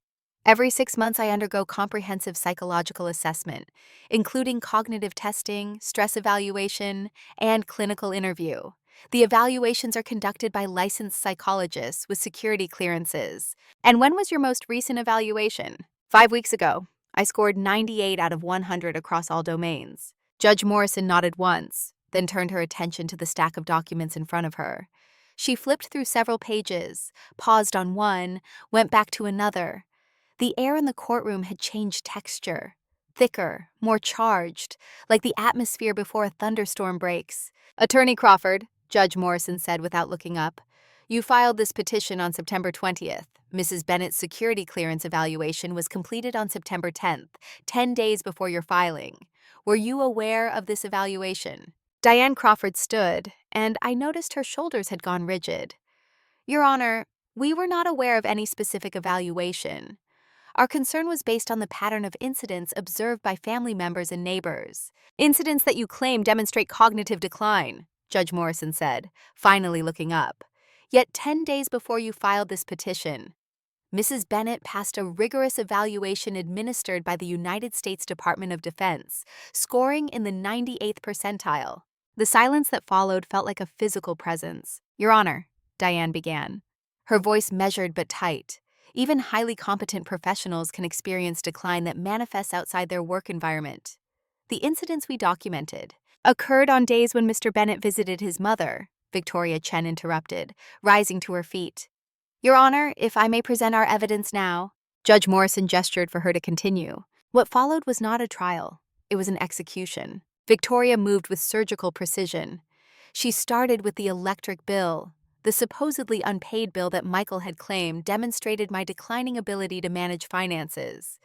Every 6 months, I undergo comprehensive psychological assessment, including cognitive testing, stress evaluation, and clinical interview. The evaluations are conducted by licensed psychologists with security clearances. And when was your most recent evaluation? 5 weeks ago. I scored 98 out of 100 across all domains. Judge Morrison nodded once, then turned her attention to the stack of documents in front of her. She flipped through several pages, paused on one, went back to another. The air in the courtroom had changed texture, thicker, more charged, like the atmosphere before a thunderstorm breaks. Attorney Crawford, Judge Morrison said without looking up, you filed this petition on September 20th. Mrs. Bennett's security clearance evaluation was completed on September 10th, 10 days before your filing. Were you aware of this evaluation? Diane Crawford stood, and I noticed her shoulders had gone rigid. Your Honor, we were not aware of any specific evaluation. Our concern was based on the pattern of incidents observed by family members and neighbors. Incidents that you claim demonstrate cognitive decline, Judge Morrison said, finally looking up. Yet 10 days before you filed this petition, Mrs. Bennet passed a rigorous evaluation administered by the United States Department of Defense, scoring in the 98th percentile. The silence that followed felt like a physical presence. Your Honor, Diane began, her voice measured but tight. Even highly competent professionals can experience decline that manifests outside their work environment. The incidents we documented occurred on days when Mr. Bennet visited his mother, Victoria Chen interrupted, rising to her feet. Your Honor, if I may present our evidence now. Judge Morrison gestured for her to continue. What followed was not a trial. It was an execution. Victoria moved with surgical precision. She started with the electric bill. The supposedly unpaid bill that Michael had claimed demonstrated my declining ability to manage finances.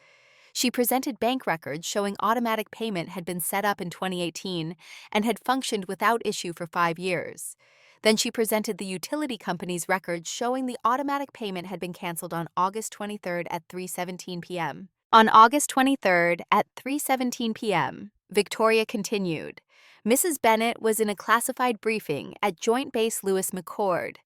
She presented bank records showing automatic payment had been set up in 2018 and had functioned without issue for 5 years. Then she presented the utility company's records showing the automatic payment had been canceled on August 23rd at 3:17 p.m. On August 23rd at 3:17 p.m., Victoria continued. Mrs. Bennet was in a classified briefing at Joint Base Lewis McChord.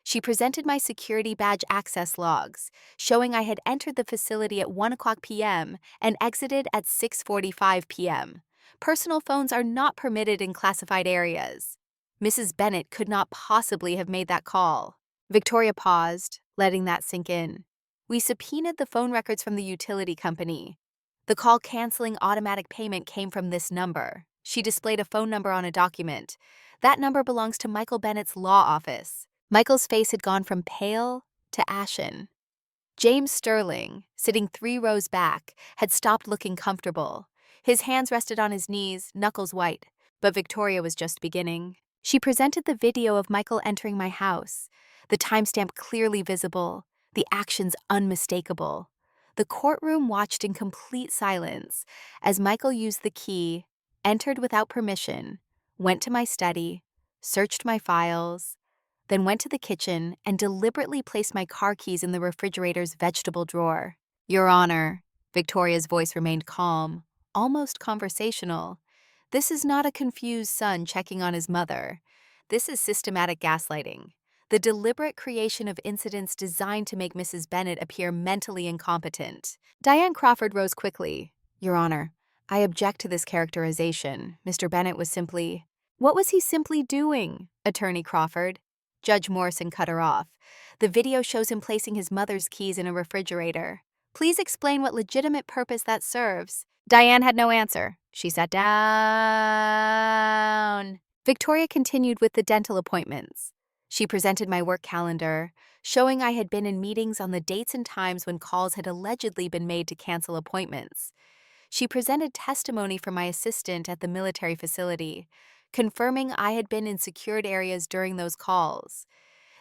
She presented my security badge access logs, showing I had entered the facility at 1:00 p.m. and exited at 6:45 p.m. Personal phones are not permitted in classified areas. Mrs. Bennet could not possibly have made that call. Victoria paused, letting that sink in. We subpoenaed the phone records from the utility company. The call canceling automatic payment came from this number. She displayed a phone number on a document. That number belongs to Michael Bennett's law office. Michael's face had gone from pale to ashen. James Sterling, sitting 3 rows back, had stopped looking comfortable. His hands rested on his knees, knuckles white, but Victoria was just beginning. She presented the video of Michael entering my house, the timestamp clearly visible, the actions unmistakable. The courtroom watched in complete silence as Michael used the key, entered without permission, went to my study, searched my files, then went to the kitchen and deliberately placed my car keys in the refrigerator's vegetable drawer. Your Honor, Victoria's voice remained calm, almost conversational. This is not a confused son checking on his mother. This is systematic gaslighting, the deliberate creation of incidents designed to make Mrs. Bennet appear mentally incompetent. Diane Crawford rose quickly. Your Honor, I object to this characterization. Mr. Bennet was simply... What was he simply doing, Attorney Crawford? Judge Morrison cut her off. The video shows him placing his mother's keys in a refrigerator. Please explain what legitimate purpose that serves. Diane had no answer. She sat down. Victoria continued with the dental appointments. She presented my work calendar, showing I had been in meetings on the dates and times when calls had allegedly been made to cancel appointments. She presented testimony from my assistant at the military facility, confirming I had been in secured areas during those calls.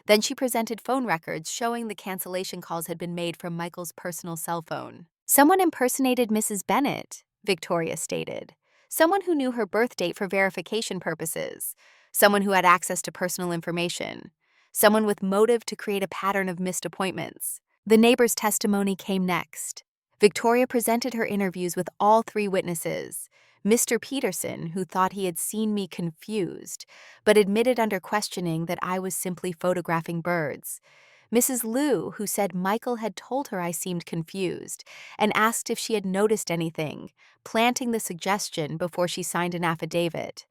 Then she presented phone records showing the cancellation calls had been made from Michael's personal cell phone. Someone impersonated Mrs. Bennett, Victoria stated. Someone who knew her birth date for verification purposes. Someone who had access to personal information. Someone with motive to create a pattern of missed appointments. The neighbor's testimony came next. Victoria presented her interviews with all three witnesses. Mr. Peterson, who thought he had seen me confused, but admitted under questioning that I was simply photographing birds. Mrs. Liu, who said Michael had told her I seemed confused, and asked if she had noticed anything, planting the suggestion before she signed an affidavit.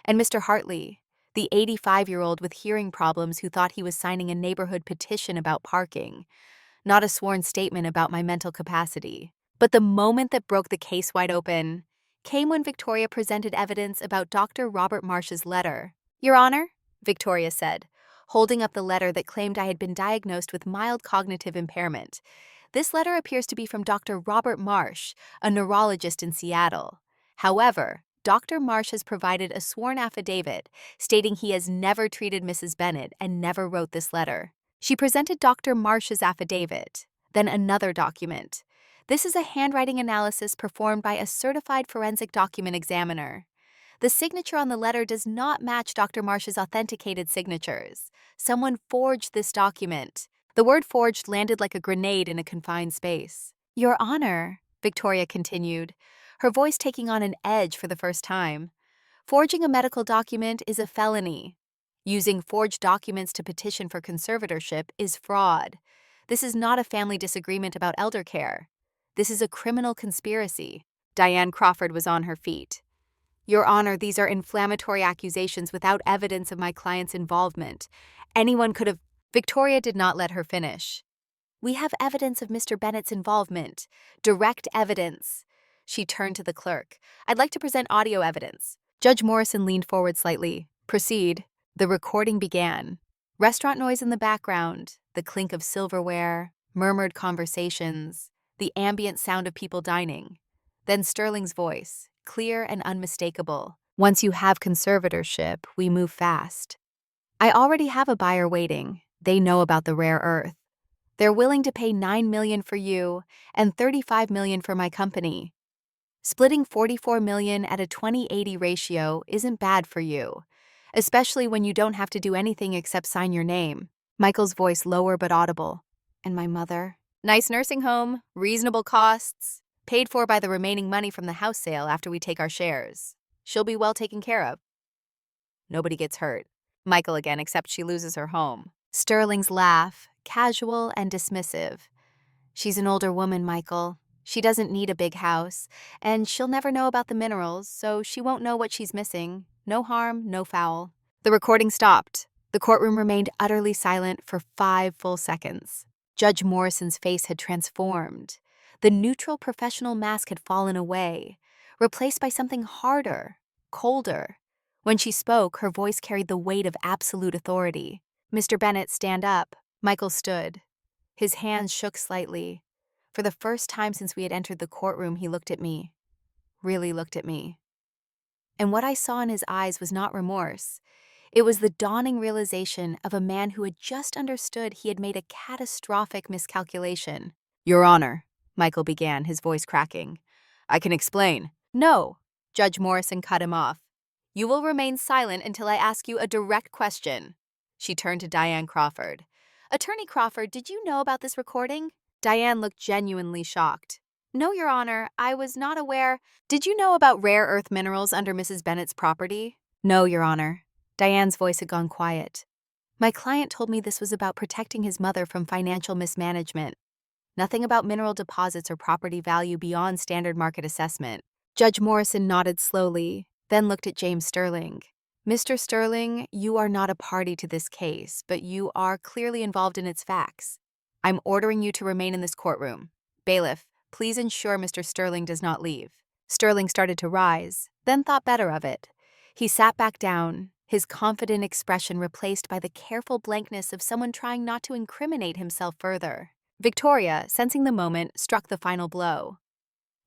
And Mr. Hartley, the 85-year-old with hearing problems who thought he was signing a neighborhood petition about parking. Not a sworn statement about my mental capacity. But the moment that broke the case wide open came when Victoria presented evidence about Dr. Robert Marsh's letter. Your Honor, Victoria said, holding up the letter that claimed I had been diagnosed with mild cognitive impairment. This letter appears to be from Dr. Robert Marsh, a neurologist in Seattle. However, Dr. Marsh has provided a sworn affidavit stating he has never treated Mrs. Bennett and never wrote this letter. She presented Dr. Marsh's affidavit, then another document. This is a handwriting analysis performed by a certified forensic document examiner. The signature on the letter does not match Dr. Marsh's authenticated signatures. Someone forged this document. The word forged landed like a grenade in a confined space. Your Honor, Victoria continued, her voice taking on an edge for the first time. Forging a medical document is a felony. Using forged documents to petition for conservatorship is fraud. This is not a family disagreement about elder care. This is a criminal conspiracy. Diane Crawford was on her feet. Your Honor, these are inflammatory accusations without evidence of my client's involvement. Anyone could have... Victoria did not let her finish. We have evidence of Mr. Bennett's involvement. Direct evidence. She turned to the clerk. I'd like to present audio evidence. Judge Morrison leaned forward slightly. Proceed. The recording began. Restaurant noise in the background, the clink of silverware, murmured conversations, the ambient sound of people dining. Then Sterling's voice, clear and unmistakable. Once you have conservatorship, we move fast. I already have a buyer waiting. They know about the rare earth. They're willing to pay $9 million for you and $35 million for my company. Splitting $44 million at a 20-80 ratio isn't bad for you, especially when you don't have to do anything except sign your name. Michael's voice lower but audible. And my mother? Nice nursing home, reasonable costs, paid for by the remaining money from the house sale after we take our shares. She'll be well taken care of. Nobody gets hurt. Michael again, except she loses her home. Sterling's laugh, casual and dismissive. She's an older woman, Michael. She doesn't need a big house, and she'll never know about the minerals, so she won't know what she's missing. No harm, no foul. The recording stopped. The courtroom remained utterly silent for 5 full seconds. Judge Morrison's face had transformed. The neutral professional mask had fallen away, replaced by something harder, colder. When she spoke, her voice carried the weight of absolute authority. Mr. Bennett, stand up. Michael stood. His hands shook slightly. For the first time since we had entered the courtroom, he looked at me. Really looked at me. And what I saw in his eyes was not remorse. It was the dawning realization of a man who had just understood he had made a catastrophic miscalculation. Your Honor, Michael began, his voice cracking. I can explain. No, Judge Morrison cut him off. You will remain silent until I ask you a direct question. She turned to Diane Crawford. Attorney Crawford, did you know about this recording? Diane looked genuinely shocked. No, Your Honor, I was not aware. Did you know about rare earth minerals under Mrs. Bennett's property? No, Your Honor. Diane's voice had gone quiet. My client told me this was about protecting his mother from financial mismanagement. Nothing about mineral deposits or property value beyond standard market assessment. Judge Morrison nodded slowly, then looked at James Sterling. Mr. Sterling, you are not a party to this case, but you are clearly involved in its facts. I'm ordering you to remain in this courtroom. Bailiff, please ensure Mr. Sterling does not leave. Sterling started to rise, then thought better of it. He sat back down, his confident expression replaced by the careful blankness of someone trying not to incriminate himself further. Victoria, sensing the moment, struck the final blow.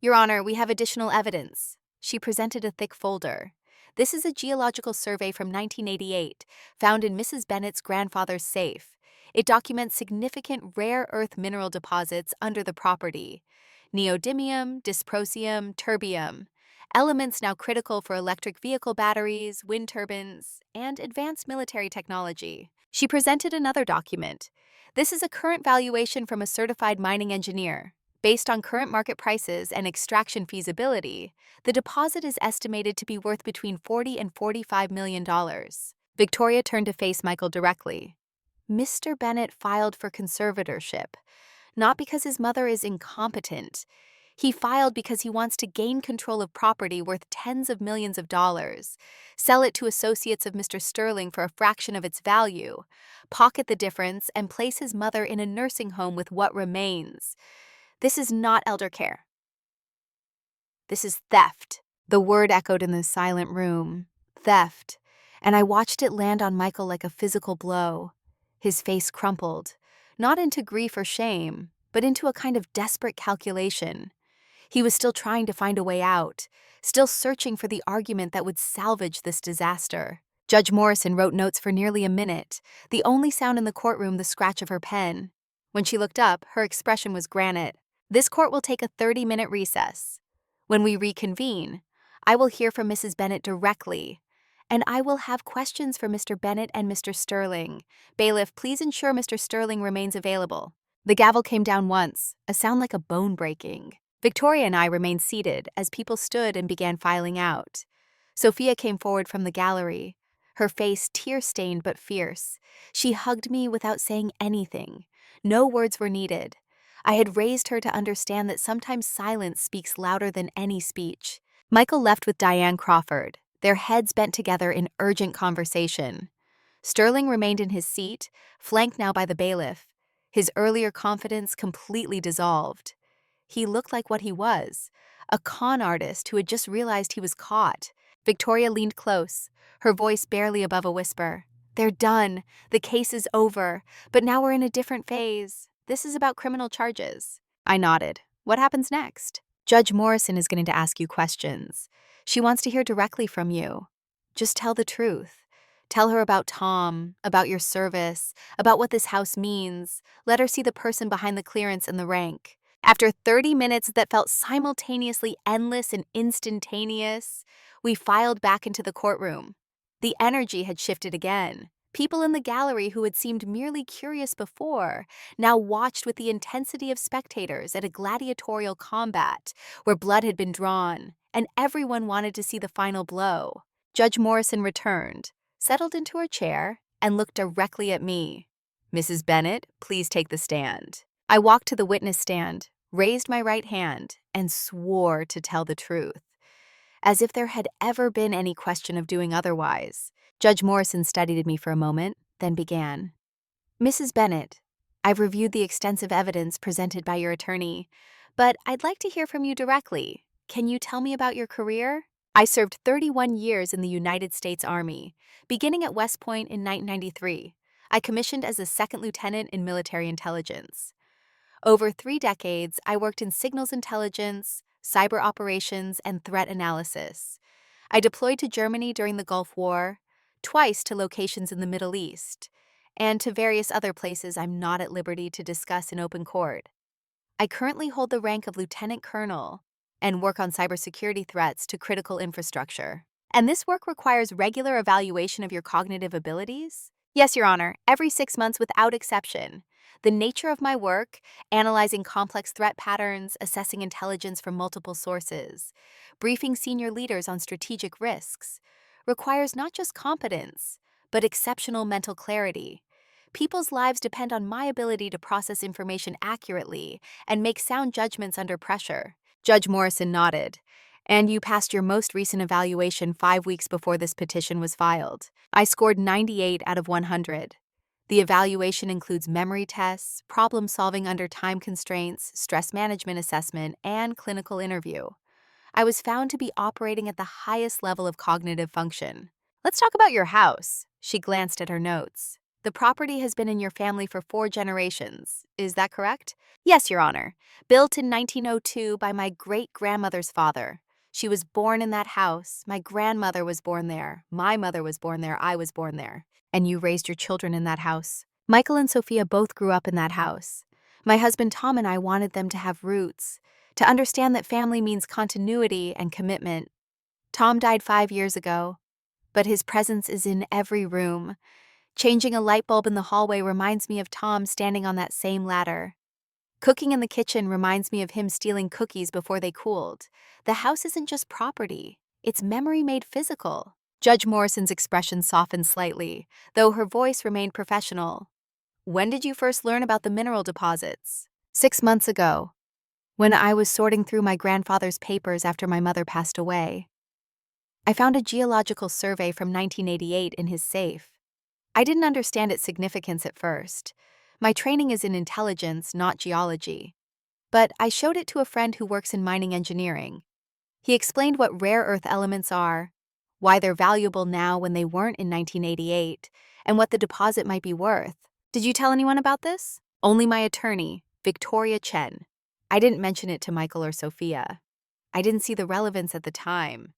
Your Honor, we have additional evidence. She presented a thick folder. This is a geological survey from 1988, found in Mrs. Bennett's grandfather's safe. It documents significant rare earth mineral deposits under the property: neodymium, dysprosium, terbium, elements now critical for electric vehicle batteries, wind turbines, and advanced military technology. She presented another document. This is a current valuation from a certified mining engineer. Based on current market prices and extraction feasibility, the deposit is estimated to be worth between $40 and $45 million. Victoria turned to face Michael directly. Mr. Bennett filed for conservatorship, not because his mother is incompetent. He filed because he wants to gain control of property worth tens of millions of dollars, sell it to associates of Mr. Sterling for a fraction of its value, pocket the difference, and place his mother in a nursing home with what remains. This is not elder care. This is theft. The word echoed in the silent room. Theft. And I watched it land on Michael like a physical blow. His face crumpled, not into grief or shame, but into a kind of desperate calculation. He was still trying to find a way out, still searching for the argument that would salvage this disaster. Judge Morrison wrote notes for nearly a minute, the only sound in the courtroom the scratch of her pen. When she looked up, her expression was granite. This court will take a 30-minute recess. When we reconvene, I will hear from Mrs. Bennett directly, and I will have questions for Mr. Bennett and Mr. Sterling. Bailiff, please ensure Mr. Sterling remains available. The gavel came down once, a sound like a bone breaking. Victoria and I remained seated as people stood and began filing out. Sophia came forward from the gallery, her face tear-stained but fierce. She hugged me without saying anything. No words were needed. I had raised her to understand that sometimes silence speaks louder than any speech. Michael left with Diane Crawford, their heads bent together in urgent conversation. Sterling remained in his seat, flanked now by the bailiff, his earlier confidence completely dissolved. He looked like what he was, a con artist who had just realized he was caught. Victoria leaned close, her voice barely above a whisper. They're done. The case is over. But now we're in a different phase. This is about criminal charges. I nodded. What happens next? Judge Morrison is going to ask you questions. She wants to hear directly from you. Just tell the truth. Tell her about Tom, about your service, about what this house means. Let her see the person behind the clearance and the rank. After 30 minutes that felt simultaneously endless and instantaneous, we filed back into the courtroom. The energy had shifted again. People in the gallery who had seemed merely curious before now watched with the intensity of spectators at a gladiatorial combat where blood had been drawn, and everyone wanted to see the final blow. Judge Morrison returned, settled into her chair, and looked directly at me. Mrs. Bennett, please take the stand. I walked to the witness stand, raised my right hand, and swore to tell the truth. As if there had ever been any question of doing otherwise. Judge Morrison studied me for a moment, then began. Mrs. Bennett, I've reviewed the extensive evidence presented by your attorney, but I'd like to hear from you directly. Can you tell me about your career? I served 31 years in the United States Army, beginning at West Point in 1993. I commissioned as a second lieutenant in military intelligence. Over 3 decades, I worked in signals intelligence, cyber operations, and threat analysis. I deployed to Germany during the Gulf War, twice to locations in the Middle East, and to various other places I'm not at liberty to discuss in open court. I currently hold the rank of lieutenant colonel and work on cybersecurity threats to critical infrastructure. And this work requires regular evaluation of your cognitive abilities? Yes, Your Honor, every 6 months without exception. The nature of my work, analyzing complex threat patterns, assessing intelligence from multiple sources, briefing senior leaders on strategic risks, requires not just competence, but exceptional mental clarity. People's lives depend on my ability to process information accurately and make sound judgments under pressure. Judge Morrison nodded. And you passed your most recent evaluation 5 weeks before this petition was filed. I scored 98 out of 100. The evaluation includes memory tests, problem solving under time constraints, stress management assessment, and clinical interview. I was found to be operating at the highest level of cognitive function. Let's talk about your house. She glanced at her notes. The property has been in your family for 4 generations. Is that correct? Yes, Your Honor. Built in 1902 by my great-grandmother's father. She was born in that house. My grandmother was born there. My mother was born there. I was born there. And you raised your children in that house. Michael and Sophia both grew up in that house. My husband Tom and I wanted them to have roots, to understand that family means continuity and commitment. Tom died 5 years ago, but his presence is in every room. Changing a light bulb in the hallway reminds me of Tom standing on that same ladder. Cooking in the kitchen reminds me of him stealing cookies before they cooled. The house isn't just property, it's memory made physical. Judge Morrison's expression softened slightly, though her voice remained professional. When did you first learn about the mineral deposits? 6 months ago, when I was sorting through my grandfather's papers after my mother passed away. I found a geological survey from 1988 in his safe. I didn't understand its significance at first. My training is in intelligence, not geology. But I showed it to a friend who works in mining engineering. He explained what rare earth elements are, why they're valuable now when they weren't in 1988, and what the deposit might be worth. Did you tell anyone about this? Only my attorney, Victoria Chen. I didn't mention it to Michael or Sophia. I didn't see the relevance at the time.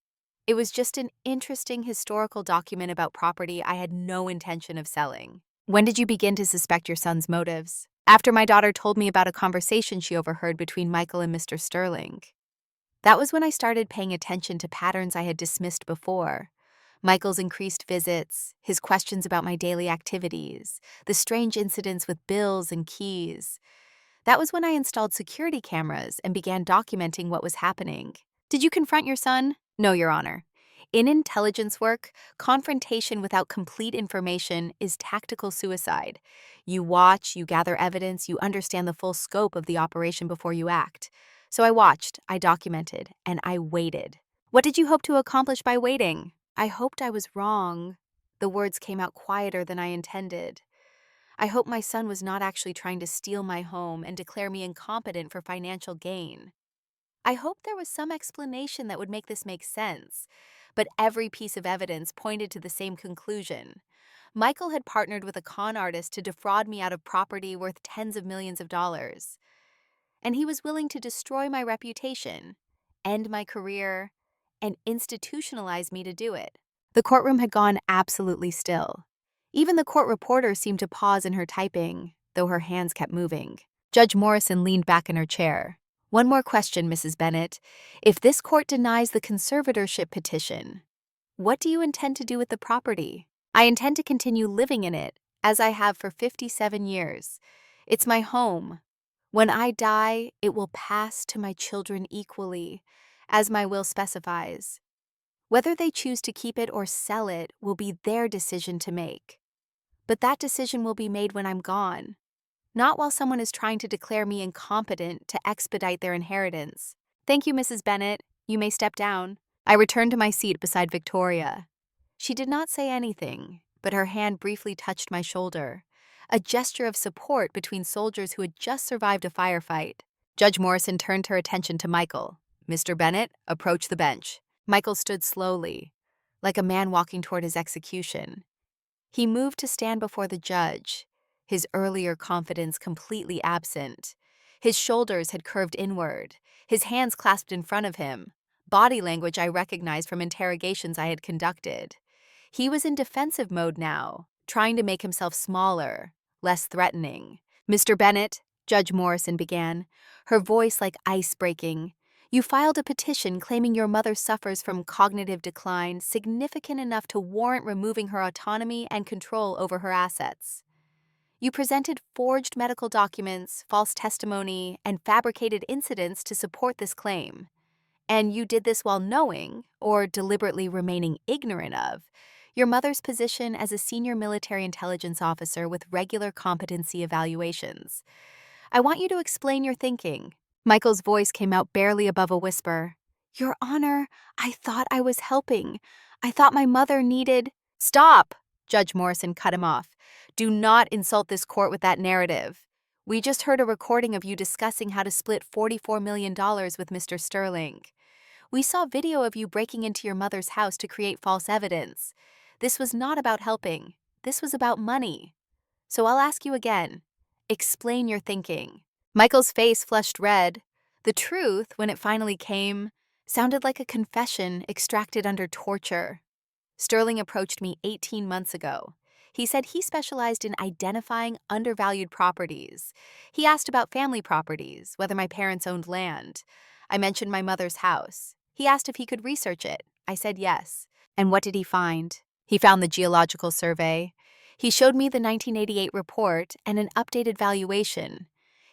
It was just an interesting historical document about property I had no intention of selling. When did you begin to suspect your son's motives? After my daughter told me about a conversation she overheard between Michael and Mr. Sterling. That was when I started paying attention to patterns I had dismissed before. Michael's increased visits, his questions about my daily activities, the strange incidents with bills and keys. That was when I installed security cameras and began documenting what was happening. Did you confront your son? No, Your Honor. In intelligence work, confrontation without complete information is tactical suicide. You watch, you gather evidence, you understand the full scope of the operation before you act. So I watched, I documented, and I waited. What did you hope to accomplish by waiting? I hoped I was wrong. The words came out quieter than I intended. I hoped my son was not actually trying to steal my home and declare me incompetent for financial gain. I hoped there was some explanation that would make this make sense, but every piece of evidence pointed to the same conclusion. Michael had partnered with a con artist to defraud me out of property worth tens of millions of dollars. And he was willing to destroy my reputation, end my career, and institutionalize me to do it. The courtroom had gone absolutely still. Even the court reporter seemed to pause in her typing, though her hands kept moving. Judge Morrison leaned back in her chair. One more question, Mrs. Bennett. If this court denies the conservatorship petition, what do you intend to do with the property? I intend to continue living in it, as I have for 57 years. It's my home. When I die, it will pass to my children equally, as my will specifies. Whether they choose to keep it or sell it will be their decision to make. But that decision will be made when I'm gone. Not while someone is trying to declare me incompetent to expedite their inheritance. Thank you, Mrs. Bennett. You may step down. I returned to my seat beside Victoria. She did not say anything, but her hand briefly touched my shoulder, a gesture of support between soldiers who had just survived a firefight. Judge Morrison turned her attention to Michael. Mr. Bennett, approach the bench. Michael stood slowly, like a man walking toward his execution. He moved to stand before the judge, his earlier confidence completely absent. His shoulders had curved inward, his hands clasped in front of him, body language I recognized from interrogations I had conducted. He was in defensive mode now, trying to make himself smaller, less threatening. Mr. Bennett, Judge Morrison began, her voice like ice breaking. You filed a petition claiming your mother suffers from cognitive decline significant enough to warrant removing her autonomy and control over her assets. You presented forged medical documents, false testimony, and fabricated incidents to support this claim. And you did this while knowing, or deliberately remaining ignorant of, your mother's position as a senior military intelligence officer with regular competency evaluations. I want you to explain your thinking. Michael's voice came out barely above a whisper. Your Honor, I thought I was helping. I thought my mother needed— Stop! Judge Morrison cut him off. Do not insult this court with that narrative. We just heard a recording of you discussing how to split $44 million with Mr. Sterling. We saw video of you breaking into your mother's house to create false evidence. This was not about helping. This was about money. So I'll ask you again. Explain your thinking. Michael's face flushed red. The truth, when it finally came, Sounded like a confession extracted under torture. Sterling approached me 18 months ago. He said he specialized in identifying undervalued properties. He asked about family properties, whether my parents owned land. I mentioned my mother's house. He asked if he could research it. I said yes. And what did he find? He found the geological survey. He showed me the 1988 report and an updated valuation.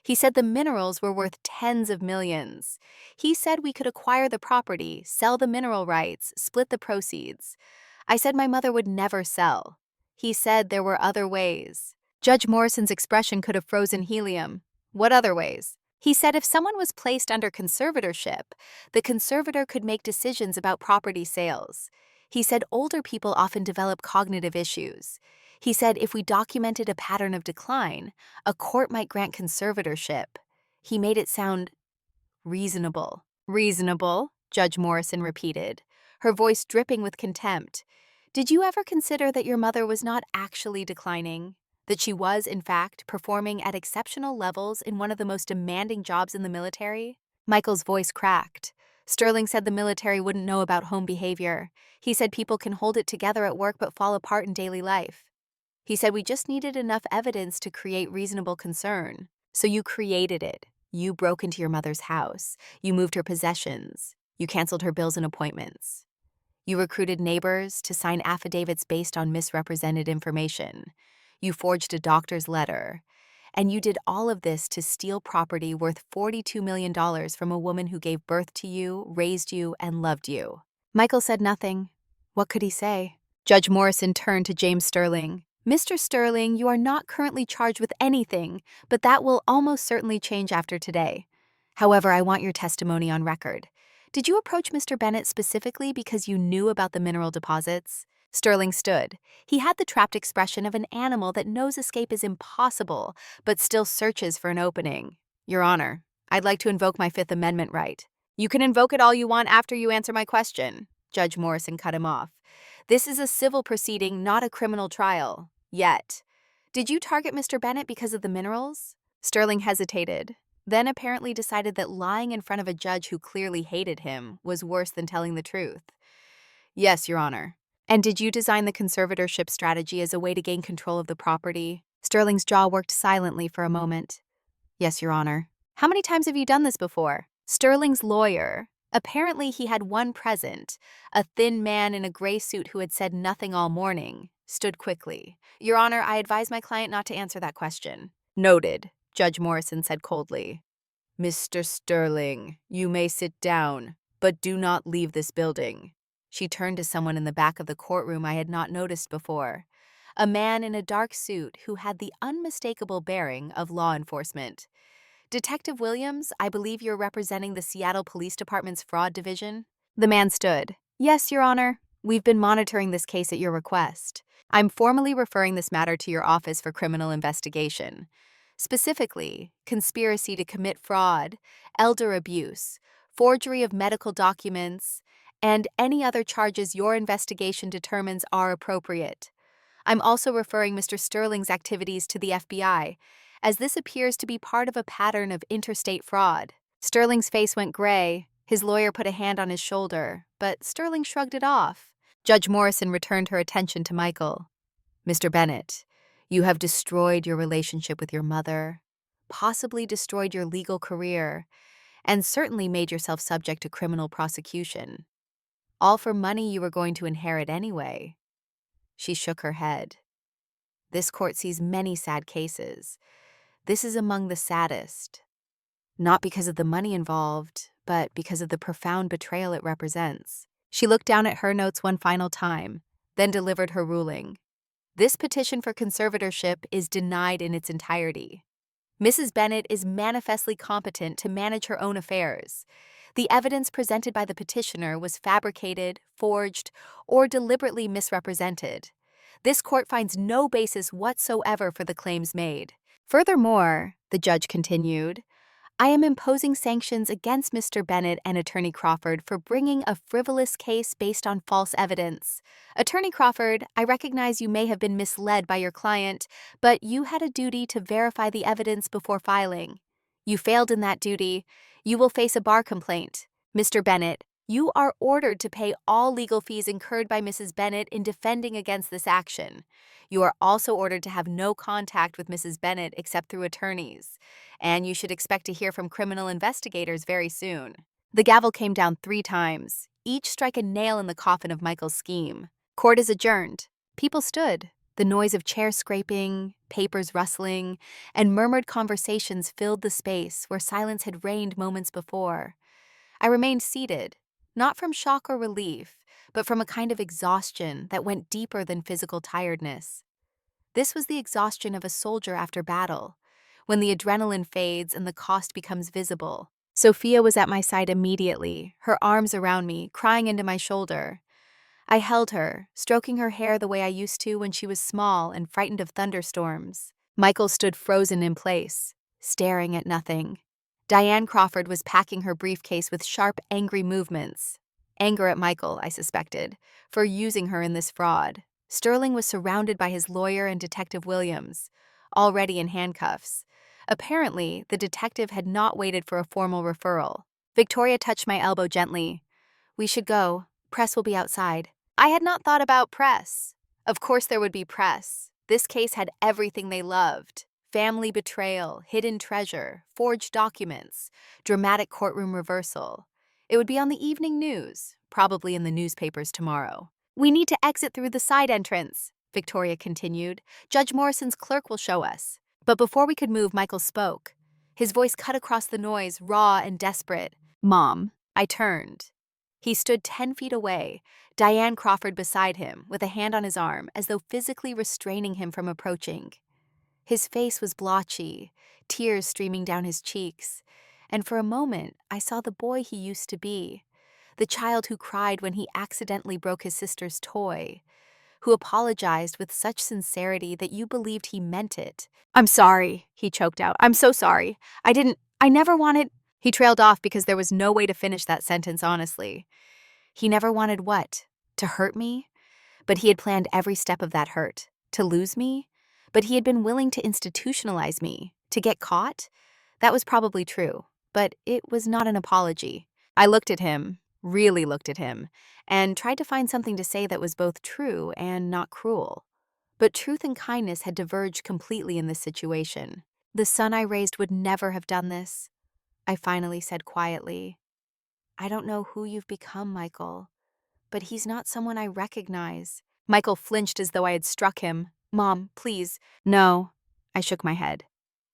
He said the minerals were worth tens of millions. He said we could acquire the property, sell the mineral rights, split the proceeds. I said my mother would never sell. He said there were other ways. Judge Morrison's expression could have frozen helium. What other ways? He said if someone was placed under conservatorship, the conservator could make decisions about property sales. He said older people often develop cognitive issues. He said if we documented a pattern of decline, a court might grant conservatorship. He made it sound reasonable. Reasonable, Judge Morrison repeated, her voice dripping with contempt. Did you ever consider that your mother was not actually declining? That she was, in fact, performing at exceptional levels in one of the most demanding jobs in the military? Michael's voice cracked. Sterling said the military wouldn't know about home behavior. He said people can hold it together at work but fall apart in daily life. He said we just needed enough evidence to create reasonable concern. So you created it. You broke into your mother's house. You moved her possessions. You canceled her bills and appointments. You recruited neighbors to sign affidavits based on misrepresented information. You forged a doctor's letter. And you did all of this to steal property worth $42 million from a woman who gave birth to you, raised you, and loved you. Michael said nothing. What could he say? Judge Morrison turned to James Sterling. Mr. Sterling, you are not currently charged with anything, but that will almost certainly change after today. However, I want your testimony on record. Did you approach Mr. Bennett specifically because you knew about the mineral deposits? Sterling stood. He had the trapped expression of an animal that knows escape is impossible, but still searches for an opening. Your Honor, I'd like to invoke my Fifth Amendment right. You can invoke it all you want after you answer my question. Judge Morrison cut him off. This is a civil proceeding, not a criminal trial. Yet. Did you target Mr. Bennett because of the minerals? Sterling hesitated, then apparently decided that lying in front of a judge who clearly hated him was worse than telling the truth. Yes, Your Honor. And did you design the conservatorship strategy as a way to gain control of the property? Sterling's jaw worked silently for a moment. Yes, Your Honor. How many times have you done this before? Sterling's lawyer. Apparently he had one present, a thin man in a gray suit who had said nothing all morning, stood quickly. Your Honor, I advise my client not to answer that question. Noted, Judge Morrison said coldly. Mr. Sterling, you may sit down, but do not leave this building. She turned to someone in the back of the courtroom I had not noticed before, a man in a dark suit who had the unmistakable bearing of law enforcement. Detective Williams, I believe you're representing the Seattle Police Department's fraud division? The man stood. Yes, Your Honor. We've been monitoring this case at your request. I'm formally referring this matter to your Office for Criminal Investigation. Specifically, conspiracy to commit fraud, elder abuse, forgery of medical documents, and any other charges your investigation determines are appropriate. I'm also referring Mr. Sterling's activities to the FBI, as this appears to be part of a pattern of interstate fraud. Sterling's face went gray. His lawyer put a hand on his shoulder, but Sterling shrugged it off. Judge Morrison returned her attention to Michael. Mr. Bennett, you have destroyed your relationship with your mother, possibly destroyed your legal career, and certainly made yourself subject to criminal prosecution. All for money you were going to inherit anyway. She shook her head. This court sees many sad cases. This is among the saddest. Not because of the money involved, but because of the profound betrayal it represents. She looked down at her notes one final time, then delivered her ruling. This petition for conservatorship is denied in its entirety. Mrs. Bennett is manifestly competent to manage her own affairs. The evidence presented by the petitioner was fabricated, forged, or deliberately misrepresented. This court finds no basis whatsoever for the claims made. Furthermore, the judge continued, I am imposing sanctions against Mr. Bennett and Attorney Crawford for bringing a frivolous case based on false evidence. Attorney Crawford, I recognize you may have been misled by your client, but you had a duty to verify the evidence before filing. You failed in that duty. You will face a bar complaint. Mr. Bennett, You are ordered to pay all legal fees incurred by Mrs. Bennet in defending against this action. You are also ordered to have no contact with Mrs. Bennet except through attorneys, and you should expect to hear from criminal investigators very soon." The gavel came down 3 times, each strike a nail in the coffin of Michael's scheme. Court is adjourned. People stood. The noise of chair scraping, papers rustling, and murmured conversations filled the space where silence had reigned moments before. I remained seated, not from shock or relief, but from a kind of exhaustion that went deeper than physical tiredness. This was the exhaustion of a soldier after battle, when the adrenaline fades and the cost becomes visible. Sophia was at my side immediately, her arms around me, crying into my shoulder. I held her, stroking her hair the way I used to when she was small and frightened of thunderstorms. Michael stood frozen in place, staring at nothing. Diane Crawford was packing her briefcase with sharp, angry movements. Anger at Michael, I suspected, for using her in this fraud. Sterling was surrounded by his lawyer and Detective Williams, already in handcuffs. Apparently, the detective had not waited for a formal referral. Victoria touched my elbow gently. "We should go. Press will be outside." I had not thought about press. Of course there would be press. This case had everything they loved. Family betrayal, hidden treasure, forged documents, dramatic courtroom reversal. It would be on the evening news, probably in the newspapers tomorrow. "We need to exit through the side entrance," Victoria continued. "Judge Morrison's clerk will show us." But before we could move, Michael spoke. His voice cut across the noise, raw and desperate. "Mom." I turned. He stood 10 feet away, Diane Crawford beside him, with a hand on his arm, as though physically restraining him from approaching. His face was blotchy, tears streaming down his cheeks, and for a moment I saw the boy he used to be, the child who cried when he accidentally broke his sister's toy, who apologized with such sincerity that you believed he meant it. "I'm sorry," he choked out. "I'm so sorry. I never wanted—" He trailed off because there was no way to finish that sentence honestly. He never wanted what? To hurt me? But he had planned every step of that hurt. To lose me? But he had been willing to institutionalize me. To get caught? That was probably true, but it was not an apology. I looked at him, really looked at him, and tried to find something to say that was both true and not cruel. But truth and kindness had diverged completely in this situation. "The son I raised would never have done this," I finally said quietly. "I don't know who you've become, Michael, but he's not someone I recognize." Michael flinched as though I had struck him. "Mom, please." "No." I shook my head.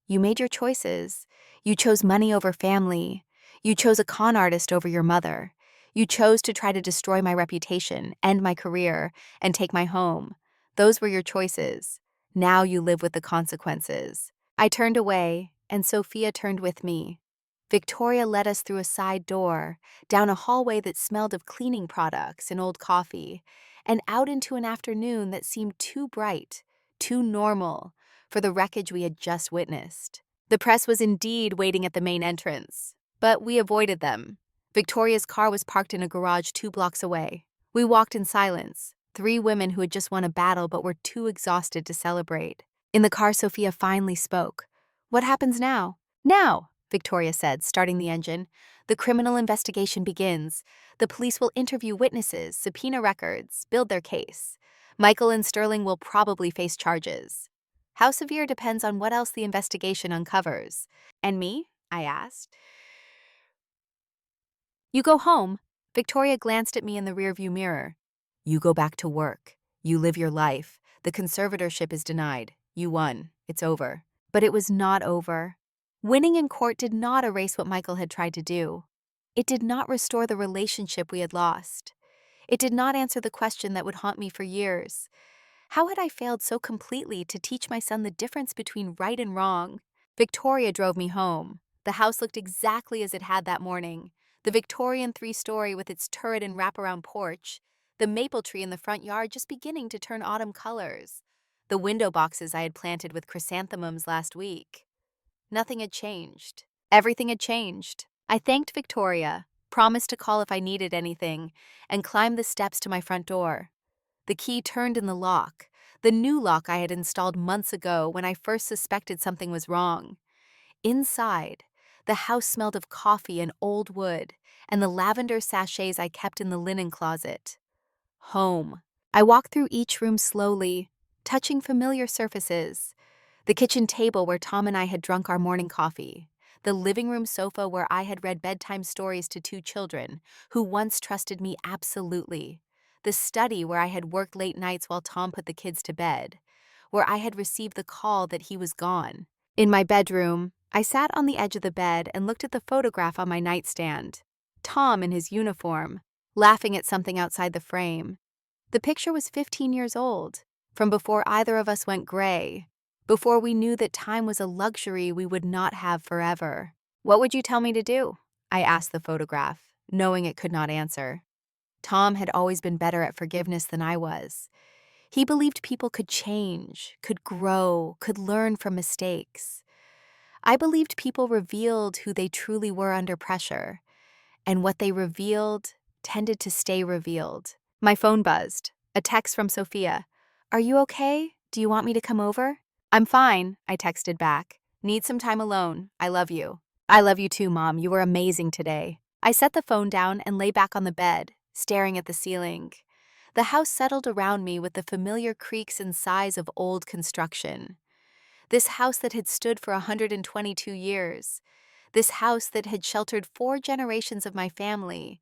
"You made your choices. You chose money over family. You chose a con artist over your mother. You chose to try to destroy my reputation, end my career, and take my home. Those were your choices. Now you live with the consequences." I turned away, and Sophia turned with me. Victoria led us through a side door, down a hallway that smelled of cleaning products and old coffee, and out into an afternoon that seemed too bright, too normal, for the wreckage we had just witnessed. The press was indeed waiting at the main entrance, but we avoided them. Victoria's car was parked in a garage 2 blocks away. We walked in silence, 3 women who had just won a battle but were too exhausted to celebrate. In the car, Sophia finally spoke. "What happens now?" "Now," Victoria said, starting the engine. "The criminal investigation begins. The police will interview witnesses, subpoena records, build their case. Michael and Sterling will probably face charges. How severe depends on what else the investigation uncovers." "And me?" I asked. "You go home." Victoria glanced at me in the rearview mirror. "You go back to work. You live your life. The conservatorship is denied. You won. It's over." But it was not over. Winning in court did not erase what Michael had tried to do. It did not restore the relationship we had lost. It did not answer the question that would haunt me for years. How had I failed so completely to teach my son the difference between right and wrong? Victoria drove me home. The house looked exactly as it had that morning. The Victorian 3-story with its turret and wraparound porch. The maple tree in the front yard just beginning to turn autumn colors. The window boxes I had planted with chrysanthemums last week. Nothing had changed. Everything had changed. I thanked Victoria, promised to call if I needed anything, and climbed the steps to my front door. The key turned in the lock, the new lock I had installed months ago when I first suspected something was wrong. Inside, The house smelled of coffee and old wood, and the lavender sachets I kept in the linen closet. Home. I walked through each room slowly, touching familiar surfaces. The kitchen table where Tom and I had drunk our morning coffee. The living room sofa where I had read bedtime stories to two children who once trusted me absolutely. The study where I had worked late nights while Tom put the kids to bed. Where I had received the call that he was gone. In my bedroom, I sat on the edge of the bed and looked at the photograph on my nightstand. Tom in his uniform, laughing at something outside the frame. The picture was 15 years old, from before either of us went gray, before we knew that time was a luxury we would not have forever. "What would you tell me to do?" I asked the photograph, knowing it could not answer. Tom had always been better at forgiveness than I was. He believed people could change, could grow, could learn from mistakes. I believed people revealed who they truly were under pressure, and what they revealed tended to stay revealed. My phone buzzed. A text from Sophia. "Are you okay? Do you want me to come over?" "I'm fine," I texted back. "Need some time alone. I love you." "I love you too, Mom. You were amazing today." I set the phone down and lay back on the bed, staring at the ceiling. The house settled around me with the familiar creaks and sighs of old construction. This house that had stood for 122 years. This house that had sheltered 4 generations of my family.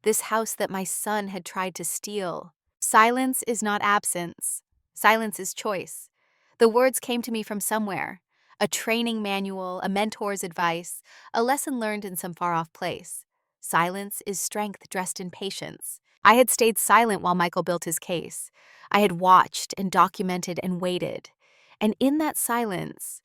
This house that my son had tried to steal. Silence is not absence. Silence is choice. The words came to me from somewhere. A training manual, a mentor's advice, a lesson learned in some far-off place. Silence is strength dressed in patience. I had stayed silent while Michael built his case. I had watched and documented and waited. And in that silence,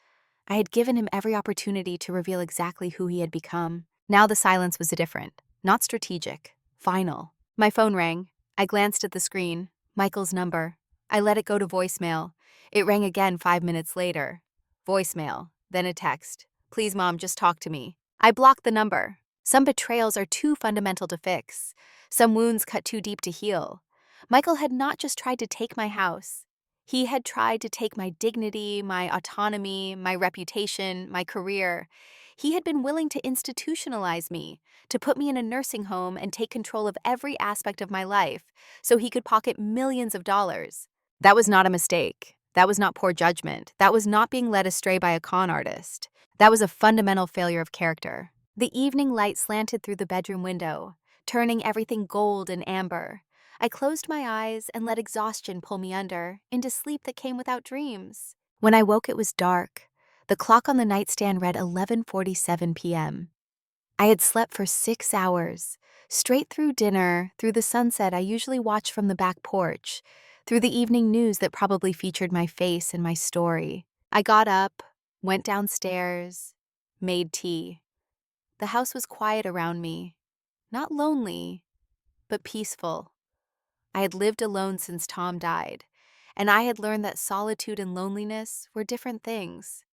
I had given him every opportunity to reveal exactly who he had become. Now the silence was different, not strategic, final. My phone rang. I glanced at the screen. Michael's number. I let it go to voicemail. It rang again 5 minutes later. Voicemail, then a text. "Please, Mom, just talk to me." I blocked the number. Some betrayals are too fundamental to fix. Some wounds cut too deep to heal. Michael had not just tried to take my house. He had tried to take my dignity, my autonomy, my reputation, my career. He had been willing to institutionalize me, to put me in a nursing home and take control of every aspect of my life so he could pocket millions of dollars. That was not a mistake. That was not poor judgment. That was not being led astray by a con artist. That was a fundamental failure of character. The evening light slanted through the bedroom window, turning everything gold and amber. I closed my eyes and let exhaustion pull me under, into sleep that came without dreams. When I woke, it was dark. The clock on the nightstand read 11:47 p.m. I had slept for 6 hours, straight through dinner, through the sunset I usually watched from the back porch, through the evening news that probably featured my face and my story. I got up, went downstairs, made tea. The house was quiet around me, not lonely, but peaceful. I had lived alone since Tom died, and I had learned that solitude and loneliness were different things.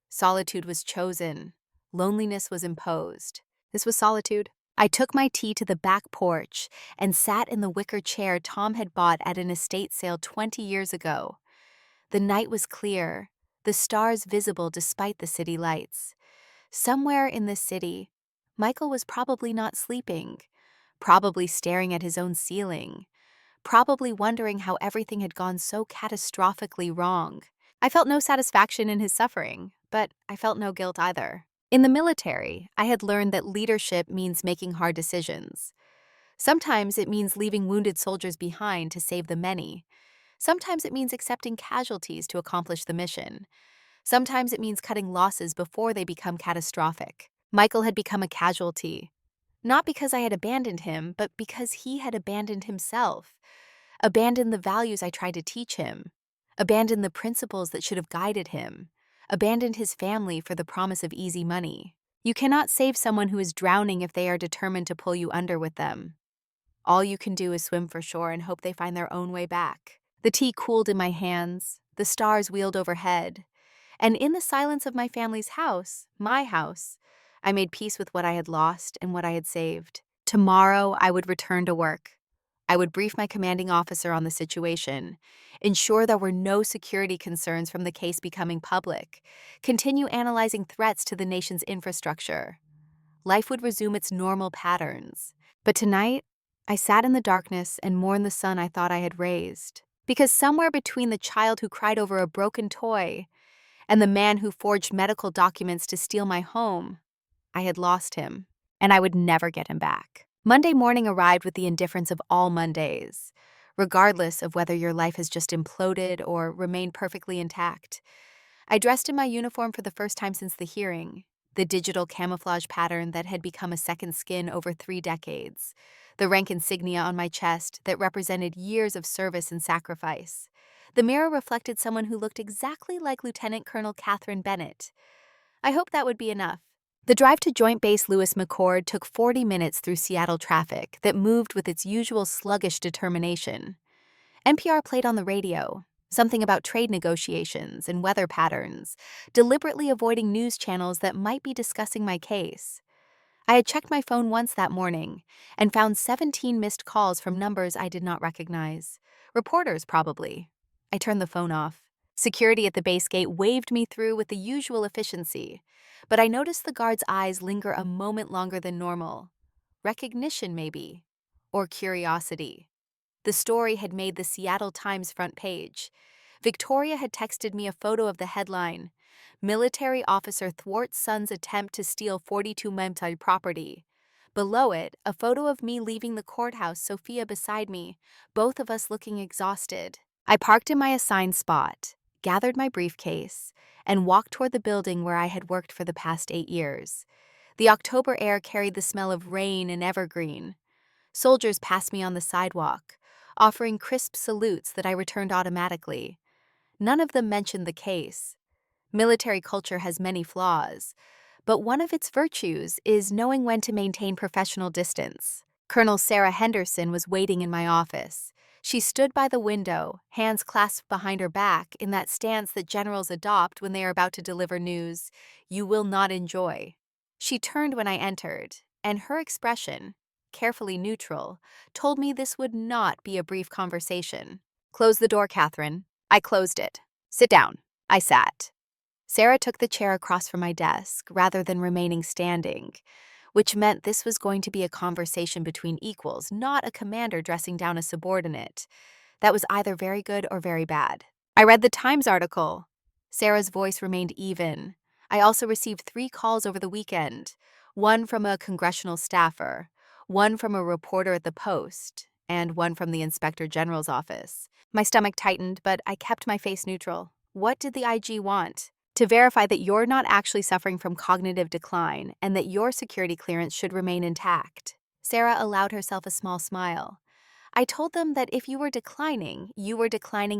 Solitude was chosen. Loneliness was imposed. This was solitude. I took my tea to the back porch and sat in the wicker chair Tom had bought at an estate sale 20 years ago. The night was clear, the stars visible despite the city lights. Somewhere in the city, Michael was probably not sleeping, probably staring at his own ceiling, probably wondering how everything had gone so catastrophically wrong. I felt no satisfaction in his suffering, but I felt no guilt either. In the military, I had learned that leadership means making hard decisions. Sometimes it means leaving wounded soldiers behind to save the many. Sometimes it means accepting casualties to accomplish the mission. Sometimes it means cutting losses before they become catastrophic. Michael had become a casualty, not because I had abandoned him, but because he had abandoned himself, abandoned the values I tried to teach him, abandoned the principles that should have guided him, abandoned his family for the promise of easy money. You cannot save someone who is drowning if they are determined to pull you under with them. All you can do is swim for shore and hope they find their own way back. The tea cooled in my hands, the stars wheeled overhead, and in the silence of my family's house, my house, I made peace with what I had lost and what I had saved. Tomorrow I would return to work. I would brief my commanding officer on the situation, ensure there were no security concerns from the case becoming public, continue analyzing threats to the nation's infrastructure. Life would resume its normal patterns. But tonight, I sat in the darkness and mourned the son I thought I had raised. Because somewhere between the child who cried over a broken toy and the man who forged medical documents to steal my home, I had lost him, and I would never get him back. Monday morning arrived with the indifference of all Mondays, regardless of whether your life has just imploded or remained perfectly intact. I dressed in my uniform for the first time since the hearing, the digital camouflage pattern that had become a second skin over 3 decades, the rank insignia on my chest that represented years of service and sacrifice. The mirror reflected someone who looked exactly like Lieutenant Colonel Catherine Bennett. I hoped that would be enough. The drive to Joint Base Lewis McChord took 40 minutes through Seattle traffic that moved with its usual sluggish determination. NPR played on the radio, something about trade negotiations and weather patterns, deliberately avoiding news channels that might be discussing my case. I had checked my phone once that morning and found 17 missed calls from numbers I did not recognize. Reporters, probably. I turned the phone off. Security at the base gate waved me through with the usual efficiency, but I noticed the guard's eyes linger a moment longer than normal. Recognition, maybe, or curiosity. The story had made the Seattle Times front page. Victoria had texted me a photo of the headline, "Military Officer Thwarts Son's Attempt to Steal 42 Memphis Property." Below it, a photo of me leaving the courthouse, Sophia beside me, both of us looking exhausted. I parked in my assigned spot, gathered my briefcase, and walked toward the building where I had worked for the past 8 years. The October air carried the smell of rain and evergreen. Soldiers passed me on the sidewalk, offering crisp salutes that I returned automatically. None of them mentioned the case. Military culture has many flaws, but one of its virtues is knowing when to maintain professional distance. Colonel Sarah Henderson was waiting in my office. She stood by the window, hands clasped behind her back in that stance that generals adopt when they are about to deliver news you will not enjoy. She turned when I entered, and her expression, carefully neutral, told me this would not be a brief conversation. "Close the door, Catherine." I closed it. "Sit down." I sat. Sarah took the chair across from my desk rather than remaining standing, which meant this was going to be a conversation between equals, not a commander dressing down a subordinate. That was either very good or very bad. "I read the Times article." Sarah's voice remained even. "I also received 3 calls over the weekend, one from a congressional staffer, one from a reporter at the Post, and one from the Inspector General's office." My stomach tightened, but I kept my face neutral. What did the IG want? "To verify that you're not actually suffering from cognitive decline and that your security clearance should remain intact." Sarah allowed herself a small smile. "I told them that if you were declining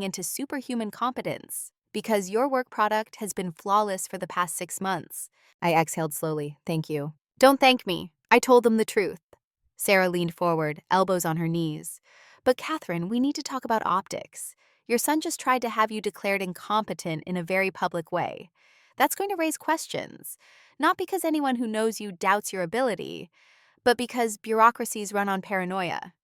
into superhuman competence, because your work product has been flawless for the past 6 months. I exhaled slowly. "Thank you." "Don't thank me. I told them the truth." Sarah leaned forward, elbows on her knees. "But Catherine, we need to talk about optics. Your son just tried to have you declared incompetent in a very public way. That's going to raise questions, not because anyone who knows you doubts your ability, but because bureaucracies run on paranoia.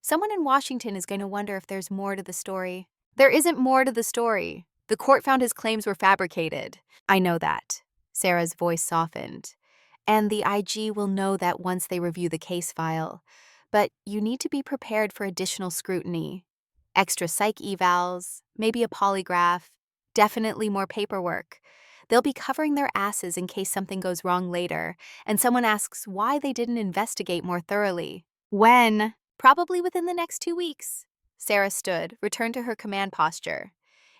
Someone in Washington is going to wonder if there's more to the story." "There isn't more to the story. The court found his claims were fabricated." "I know that." Sarah's voice softened. "And the IG will know that once they review the case file. But you need to be prepared for additional scrutiny. Extra psych evals, maybe a polygraph, definitely more paperwork. They'll be covering their asses in case something goes wrong later, and someone asks why they didn't investigate more thoroughly." "When?" "Probably within the next 2 weeks." Sarah stood, returned to her command posture.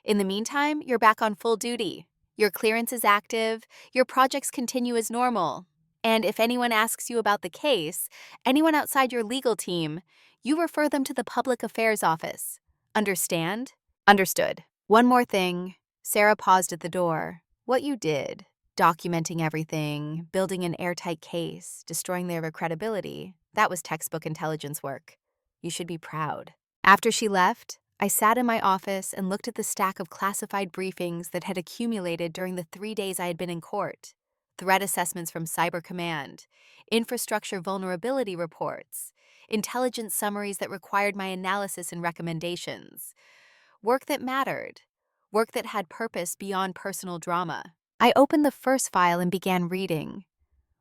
"In the meantime, you're back on full duty. Your clearance is active, your projects continue as normal. And if anyone asks you about the case, anyone outside your legal team, you refer them to the Public Affairs Office. Understand?" "Understood." "One more thing." Sarah paused at the door. "What you did, documenting everything, building an airtight case, destroying their credibility, that was textbook intelligence work. You should be proud." After she left, I sat in my office and looked at the stack of classified briefings that had accumulated during the 3 days I had been in court. threat assessments from Cyber Command, infrastructure vulnerability reports, intelligence summaries that required my analysis and recommendations. Work that mattered, work that had purpose beyond personal drama. I opened the first file and began reading.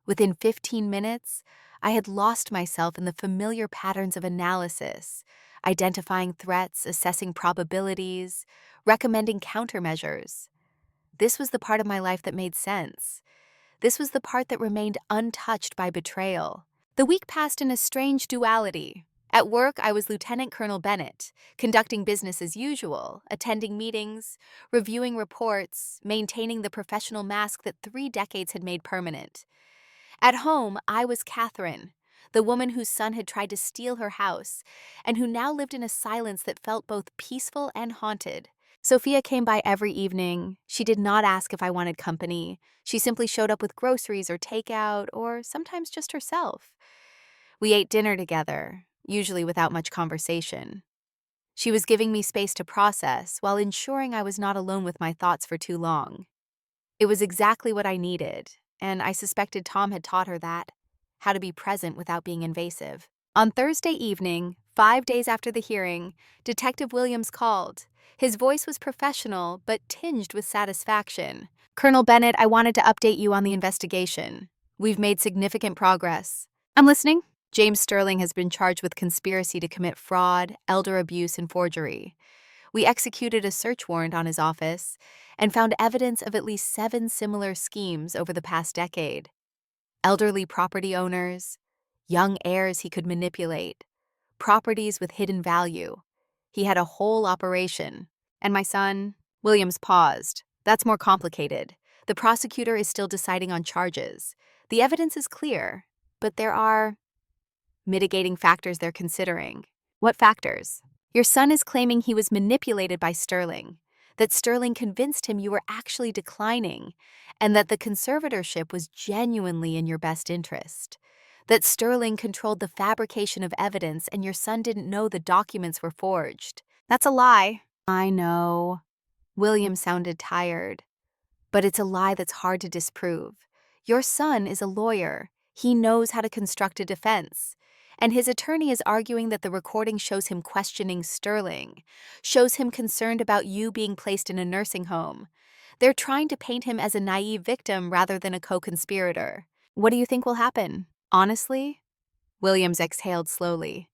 Within 15 minutes, I had lost myself in the familiar patterns of analysis, identifying threats, assessing probabilities, recommending countermeasures. This was the part of my life that made sense. This was the part that remained untouched by betrayal. The week passed in a strange duality. At work, I was Lieutenant Colonel Bennett, conducting business as usual, attending meetings, reviewing reports, maintaining the professional mask that 3 decades had made permanent. At home, I was Catherine, the woman whose son had tried to steal her house, and who now lived in a silence that felt both peaceful and haunted. Sophia came by every evening. She did not ask if I wanted company. She simply showed up with groceries or takeout, or sometimes just herself. We ate dinner together, usually without much conversation. She was giving me space to process while ensuring I was not alone with my thoughts for too long. It was exactly what I needed, and I suspected Tom had taught her that, how to be present without being invasive. On Thursday evening, 5 days after the hearing, Detective Williams called. His voice was professional, but tinged with satisfaction. "Colonel Bennett, I wanted to update you on the investigation. We've made significant progress." "I'm listening." "James Sterling has been charged with conspiracy to commit fraud, elder abuse, and forgery. We executed a search warrant on his office and found evidence of at least 7 similar schemes over the past decade. Elderly property owners, young heirs he could manipulate, properties with hidden value. He had a whole operation. And my son?" Williams paused. "That's more complicated. The prosecutor is still deciding on charges. The evidence is clear, but there are mitigating factors they're considering." "What factors?" "Your son is claiming he was manipulated by Sterling, that Sterling convinced him you were actually declining, and that the conservatorship was genuinely in your best interest. That Sterling controlled the fabrication of evidence and your son didn't know the documents were forged." "That's a lie." "I know." William sounded tired. "But it's a lie that's hard to disprove. Your son is a lawyer. He knows how to construct a defense. And his attorney is arguing that the recording shows him questioning Sterling, shows him concerned about you being placed in a nursing home. They're trying to paint him as a naive victim rather than a co-conspirator. What do you think will happen? Honestly?" Williams exhaled slowly.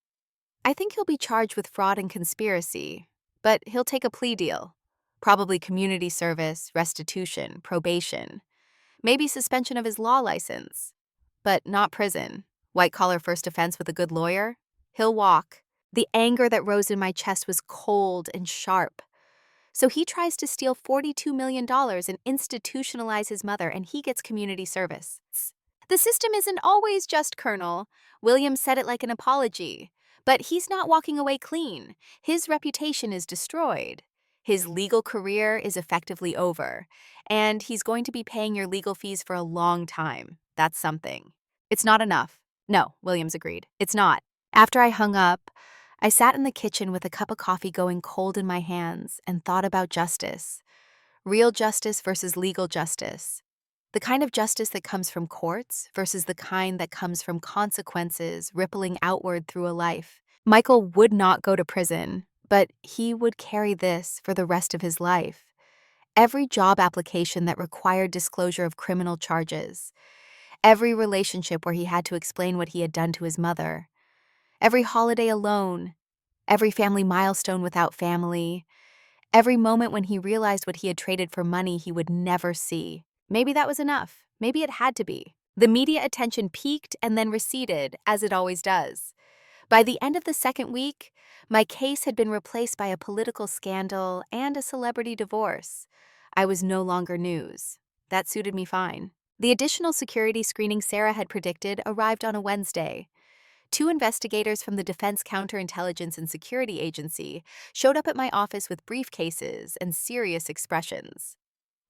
"I think he'll be charged with fraud and conspiracy, but he'll take a plea deal. Probably community service, restitution, probation. Maybe suspension of his law license. But not prison. White-collar first offense with a good lawyer? He'll walk." The anger that rose in my chest was cold and sharp. "So he tries to steal $42 million and institutionalize his mother, and he gets community service. The system isn't always just, Colonel." Williams said it like an apology. "But he's not walking away clean. His reputation is destroyed. His legal career is effectively over. And he's going to be paying your legal fees for a long time. That's something." "It's not enough." "No," Williams agreed. "It's not." After I hung up, I sat in the kitchen with a cup of coffee going cold in my hands and thought about justice. Real justice versus legal justice. The kind of justice that comes from courts versus the kind that comes from consequences rippling outward through a life. Michael would not go to prison, but he would carry this for the rest of his life. Every job application that required disclosure of criminal charges. Every relationship where he had to explain what he had done to his mother. Every holiday alone. Every family milestone without family. Every moment when he realized what he had traded for money he would never see. Maybe that was enough. Maybe it had to be. The media attention peaked and then receded, as it always does. By the end of the second week, my case had been replaced by a political scandal and a celebrity divorce. I was no longer news. That suited me fine. The additional security screening Sarah had predicted arrived on a Wednesday. 2 investigators from the Defense Counterintelligence and Security Agency showed up at my office with briefcases and serious expressions.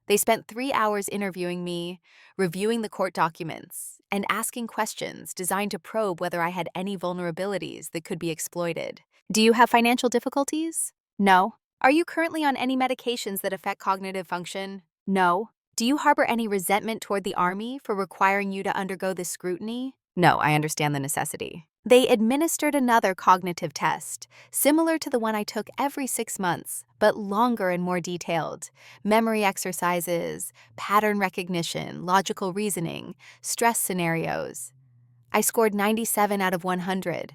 They spent 3 hours interviewing me, reviewing the court documents, and asking questions designed to probe whether I had any vulnerabilities that could be exploited. "Do you have financial difficulties?" "No." "Are you currently on any medications that affect cognitive function?" "No." Do you harbor any resentment toward the Army for requiring you to undergo this scrutiny? No, I understand the necessity. They administered another cognitive test, similar to the one I took every 6 months, but longer and more detailed. Memory exercises, pattern recognition, logical reasoning, stress scenarios. I scored 97 out of 100.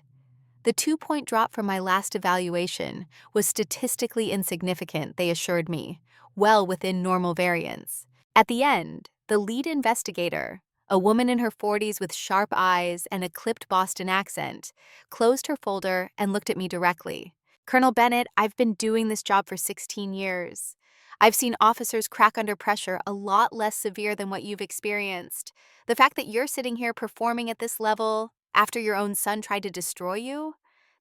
The 2-point drop from my last evaluation was statistically insignificant, they assured me, well within normal variance. At the end, the lead investigator, a woman in her 40s with sharp eyes and a clipped Boston accent, closed her folder and looked at me directly. Colonel Bennett, I've been doing this job for 16 years. I've seen officers crack under pressure a lot less severe than what you've experienced. The fact that you're sitting here performing at this level after your own son tried to destroy you,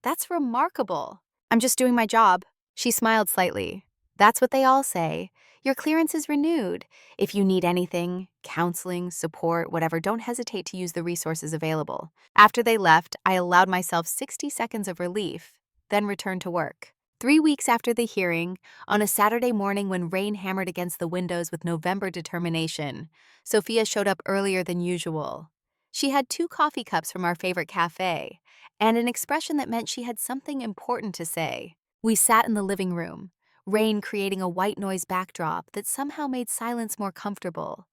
that's remarkable. I'm just doing my job. She smiled slightly. That's what they all say. Your clearance is renewed. If you need anything, counseling, support, whatever, don't hesitate to use the resources available. After they left, I allowed myself 60 seconds of relief, then returned to work. 3 weeks after the hearing, on a Saturday morning when rain hammered against the windows with November determination, Sophia showed up earlier than usual. She had 2 coffee cups from our favorite cafe, and an expression that meant she had something important to say. We sat in the living room, rain creating a white noise backdrop that somehow made silence more comfortable.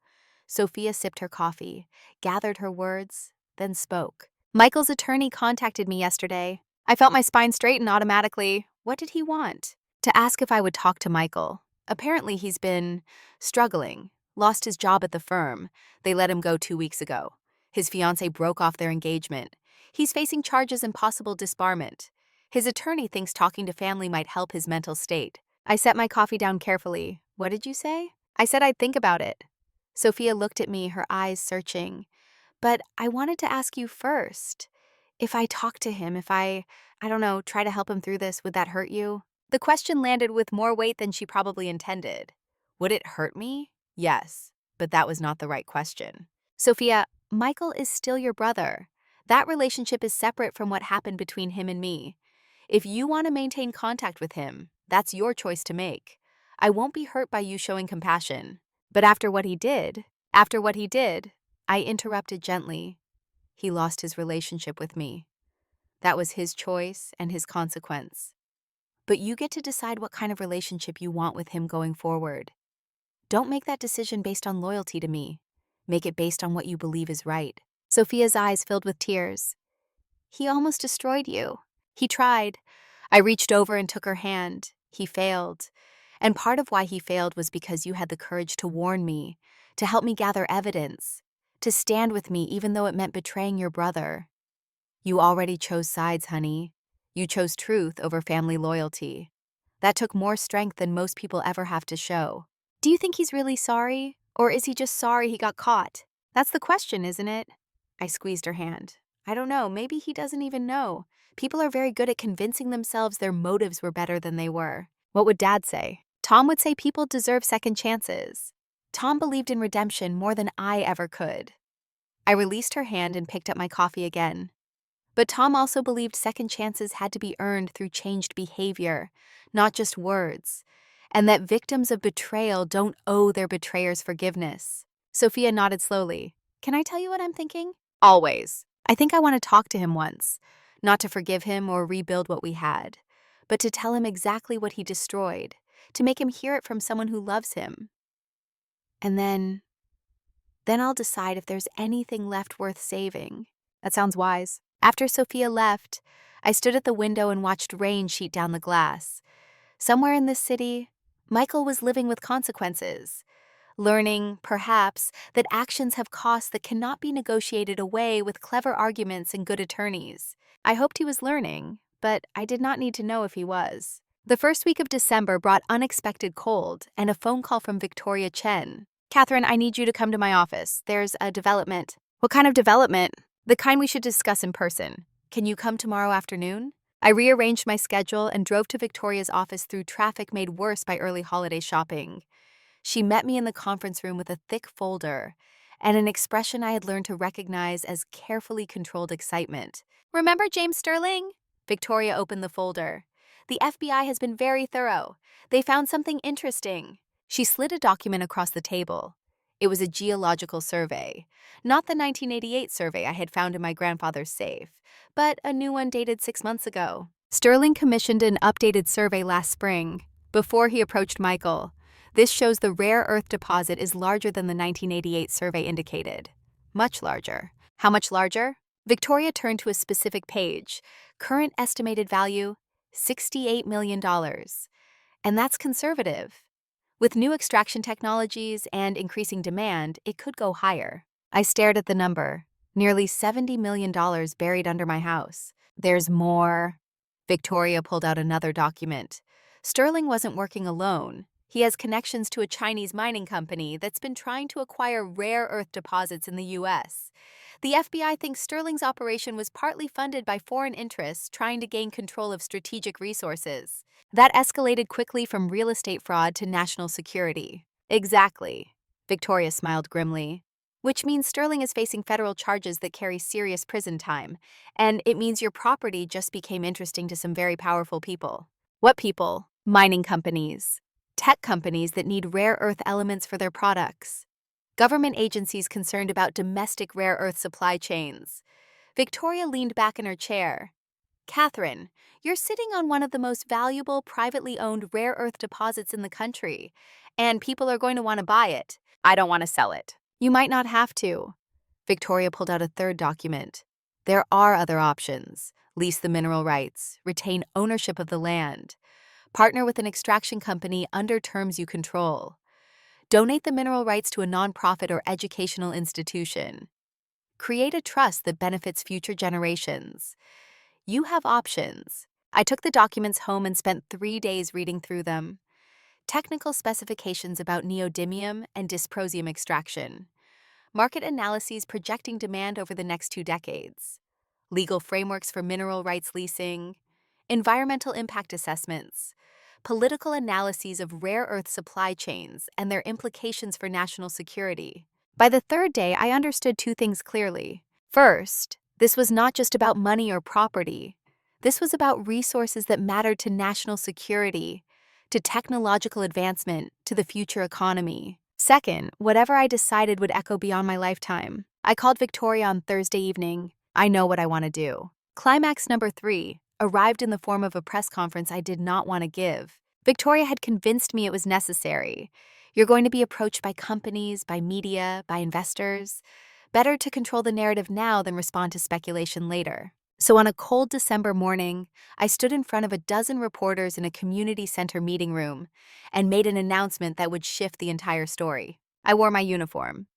Sophia sipped her coffee, gathered her words, then spoke. Michael's attorney contacted me yesterday. I felt my spine straighten automatically. What did he want? To ask if I would talk to Michael. Apparently he's been struggling, lost his job at the firm. They let him go 2 weeks ago. His fiancée broke off their engagement. He's facing charges and possible disbarment. His attorney thinks talking to family might help his mental state. I set my coffee down carefully. What did you say? I said I'd think about it. Sophia looked at me, her eyes searching. But I wanted to ask you first. If I talk to him, if I don't know, try to help him through this, would that hurt you? The question landed with more weight than she probably intended. Would it hurt me? Yes, but that was not the right question. Sophia, Michael is still your brother. That relationship is separate from what happened between him and me. If you want to maintain contact with him, that's your choice to make. I won't be hurt by you showing compassion. But after what he did, I interrupted gently. He lost his relationship with me. That was his choice and his consequence. But you get to decide what kind of relationship you want with him going forward. Don't make that decision based on loyalty to me. Make it based on what you believe is right. Sophia's eyes filled with tears. He almost destroyed you. He tried. I reached over and took her hand. He failed. And part of why he failed was because you had the courage to warn me, to help me gather evidence, to stand with me even though it meant betraying your brother. You already chose sides, honey. You chose truth over family loyalty. That took more strength than most people ever have to show. Do you think he's really sorry? Or is he just sorry he got caught? That's the question, isn't it? I squeezed her hand. I don't know, maybe he doesn't even know. People are very good at convincing themselves their motives were better than they were. What would Dad say? Tom would say people deserve second chances. Tom believed in redemption more than I ever could. I released her hand and picked up my coffee again. But Tom also believed second chances had to be earned through changed behavior, not just words, and that victims of betrayal don't owe their betrayers forgiveness. Sophia nodded slowly. Can I tell you what I'm thinking? Always. I think I want to talk to him once, not to forgive him or rebuild what we had, but to tell him exactly what he destroyed, to make him hear it from someone who loves him. And then I'll decide if there's anything left worth saving. That sounds wise. After Sophia left, I stood at the window and watched rain sheet down the glass. Somewhere in this city, Michael was living with consequences, learning, perhaps, that actions have costs that cannot be negotiated away with clever arguments and good attorneys. I hoped he was learning, but I did not need to know if he was. The first week of December brought unexpected cold and a phone call from Victoria Chen. Catherine, I need you to come to my office. There's a development. What kind of development? The kind we should discuss in person. Can you come tomorrow afternoon? I rearranged my schedule and drove to Victoria's office through traffic made worse by early holiday shopping. She met me in the conference room with a thick folder and an expression I had learned to recognize as carefully controlled excitement. Remember James Sterling? Victoria opened the folder. The FBI has been very thorough. They found something interesting. She slid a document across the table. It was a geological survey. Not the 1988 survey I had found in my grandfather's safe, but a new one dated 6 months ago. Sterling commissioned an updated survey last spring, before he approached Michael. This shows the rare earth deposit is larger than the 1988 survey indicated. Much larger. How much larger? Victoria turned to a specific page. Current estimated value, $68 million. And that's conservative. With new extraction technologies and increasing demand, it could go higher. I stared at the number. Nearly $70 million buried under my house. There's more. Victoria pulled out another document. Sterling wasn't working alone. He has connections to a Chinese mining company that's been trying to acquire rare earth deposits in the U.S. The FBI thinks Sterling's operation was partly funded by foreign interests trying to gain control of strategic resources. That escalated quickly from real estate fraud to national security. Exactly. Victoria smiled grimly. Which means Sterling is facing federal charges that carry serious prison time, and it means your property just became interesting to some very powerful people. What people? Mining companies. Tech companies that need rare earth elements for their products. Government agencies concerned about domestic rare earth supply chains. Victoria leaned back in her chair. Catherine, you're sitting on one of the most valuable privately owned rare earth deposits in the country, and people are going to want to buy it. I don't want to sell it. You might not have to. Victoria pulled out a third document. There are other options. Lease the mineral rights, retain ownership of the land, partner with an extraction company under terms you control, donate the mineral rights to a nonprofit or educational institution, create a trust that benefits future generations. You have options. I took the documents home and spent 3 days reading through them. Technical specifications about neodymium and dysprosium extraction. Market analyses projecting demand over the next 2 decades. Legal frameworks for mineral rights leasing. Environmental impact assessments. Political analyses of rare earth supply chains and their implications for national security. By the third day, I understood 2 things clearly. First, this was not just about money or property. This was about resources that mattered to national security, to technological advancement, to the future economy. Second, whatever I decided would echo beyond my lifetime. I called Victoria on Thursday evening. I know what I want to do. Climax number 3 arrived in the form of a press conference I did not want to give. Victoria had convinced me it was necessary. You're going to be approached by companies, by media, by investors. Better to control the narrative now than respond to speculation later. So on a cold December morning, I stood in front of a dozen reporters in a community center meeting room and made an announcement that would shift the entire story. I wore my uniform.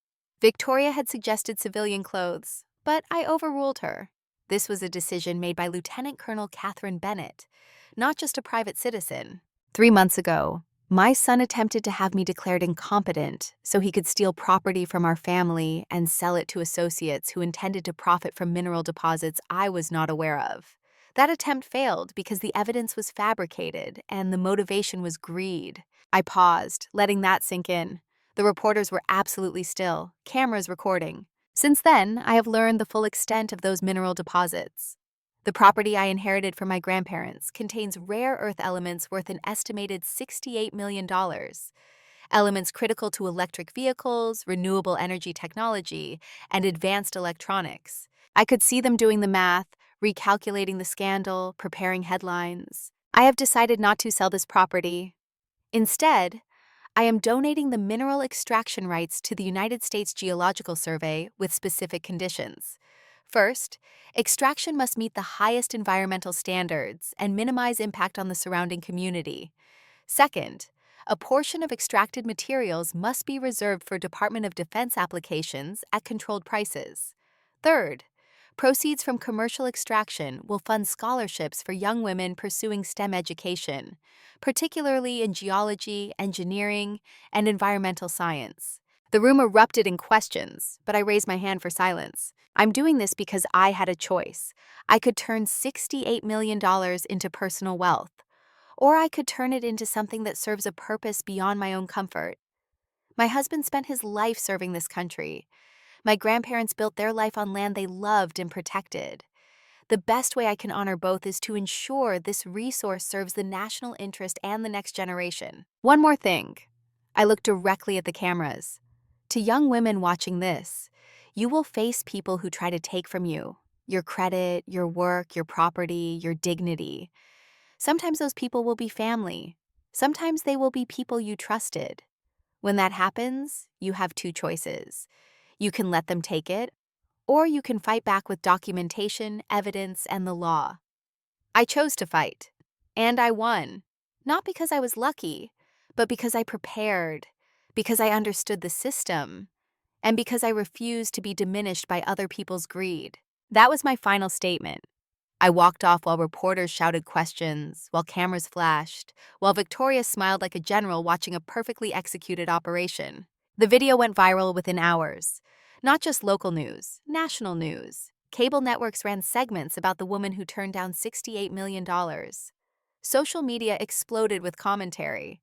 Victoria had suggested civilian clothes, but I overruled her. This was a decision made by Lieutenant Colonel Catherine Bennett, not just a private citizen. 3 months ago, my son attempted to have me declared incompetent so he could steal property from our family and sell it to associates who intended to profit from mineral deposits I was not aware of. That attempt failed because the evidence was fabricated and the motivation was greed. I paused, letting that sink in. The reporters were absolutely still, cameras recording. Since then, I have learned the full extent of those mineral deposits. The property I inherited from my grandparents contains rare earth elements worth an estimated $68 million. Elements critical to electric vehicles, renewable energy technology, and advanced electronics. I could see them doing the math, recalculating the scandal, preparing headlines. I have decided not to sell this property. Instead, I am donating the mineral extraction rights to the United States Geological Survey with specific conditions. First, extraction must meet the highest environmental standards and minimize impact on the surrounding community. Second, a portion of extracted materials must be reserved for Department of Defense applications at controlled prices. Third, proceeds from commercial extraction will fund scholarships for young women pursuing STEM education, particularly in geology, engineering, and environmental science. The room erupted in questions, but I raised my hand for silence. I'm doing this because I had a choice. I could turn $68 million into personal wealth, or I could turn it into something that serves a purpose beyond my own comfort. My husband spent his life serving this country. My grandparents built their life on land they loved and protected. The best way I can honor both is to ensure this resource serves the national interest and the next generation. One more thing. I looked directly at the cameras. To young women watching this, you will face people who try to take from you your credit, your work, your property, your dignity. Sometimes those people will be family. Sometimes they will be people you trusted. When that happens, you have two choices. You can let them take it, or you can fight back with documentation, evidence, and the law. I chose to fight. And I won. Not because I was lucky, but because I prepared, because I understood the system, and because I refused to be diminished by other people's greed. That was my final statement. I walked off while reporters shouted questions, while cameras flashed, while Victoria smiled like a general watching a perfectly executed operation. The video went viral within hours. Not just local news, national news. Cable networks ran segments about the woman who turned down $68 million. Social media exploded with commentary.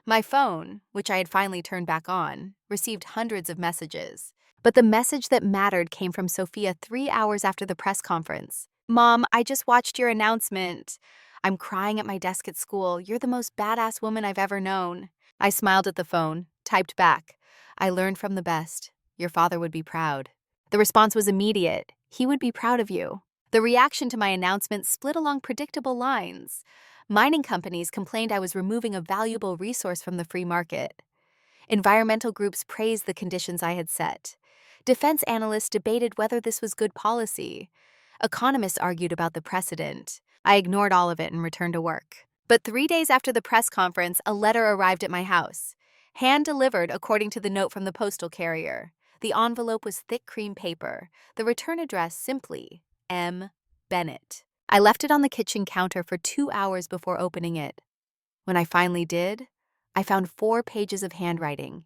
My phone, which I had finally turned back on, received hundreds of messages. But the message that mattered came from Sophia 3 hours after the press conference. "Mom, I just watched your announcement. I'm crying at my desk at school. You're the most badass woman I've ever known." I smiled at the phone, typed back, "I learned from the best. Your father would be proud." The response was immediate. "He would be proud of you." The reaction to my announcement split along predictable lines. Mining companies complained I was removing a valuable resource from the free market. Environmental groups praised the conditions I had set. Defense analysts debated whether this was good policy. Economists argued about the precedent. I ignored all of it and returned to work. But 3 days after the press conference, a letter arrived at my house. Hand-delivered according to the note from the postal carrier. The envelope was thick cream paper. The return address simply M. Bennett. I left it on the kitchen counter for 2 hours before opening it. When I finally did, I found 4 pages of handwriting.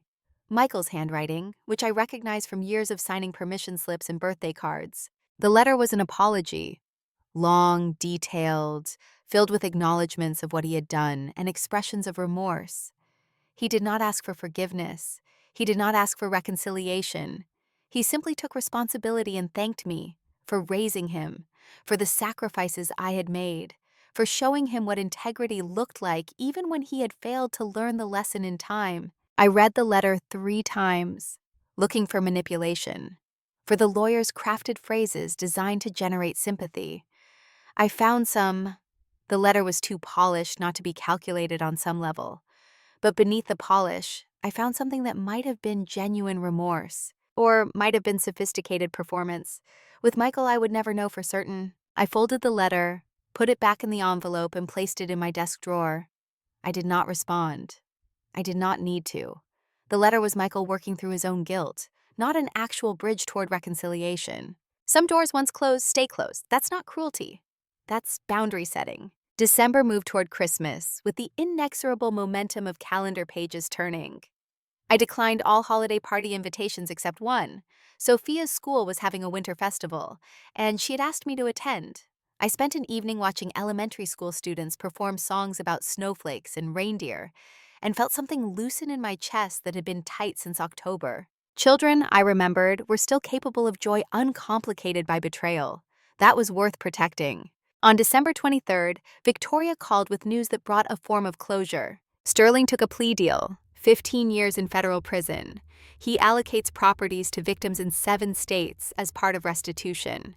Michael's handwriting, which I recognized from years of signing permission slips and birthday cards. The letter was an apology. Long, detailed, filled with acknowledgments of what he had done and expressions of remorse. He did not ask for forgiveness. He did not ask for reconciliation. He simply took responsibility and thanked me for raising him, for the sacrifices I had made, for showing him what integrity looked like even when he had failed to learn the lesson in time. I read the letter 3 times, looking for manipulation, for the lawyer's crafted phrases designed to generate sympathy. I found some. The letter was too polished not to be calculated on some level. But beneath the polish, I found something that might have been genuine remorse, or might have been sophisticated performance. With Michael, I would never know for certain. I folded the letter, put it back in the envelope, and placed it in my desk drawer. I did not respond. I did not need to. The letter was Michael working through his own guilt, not an actual bridge toward reconciliation. Some doors once closed stay closed. That's not cruelty. That's boundary setting. December moved toward Christmas, with the inexorable momentum of calendar pages turning. I declined all holiday party invitations except one. Sophia's school was having a winter festival, and she had asked me to attend. I spent an evening watching elementary school students perform songs about snowflakes and reindeer, and felt something loosen in my chest that had been tight since October. Children, I remembered, were still capable of joy uncomplicated by betrayal. That was worth protecting. On December 23rd, Victoria called with news that brought a form of closure. Sterling took a plea deal, 15 years in federal prison. He allocates properties to victims in 7 states as part of restitution.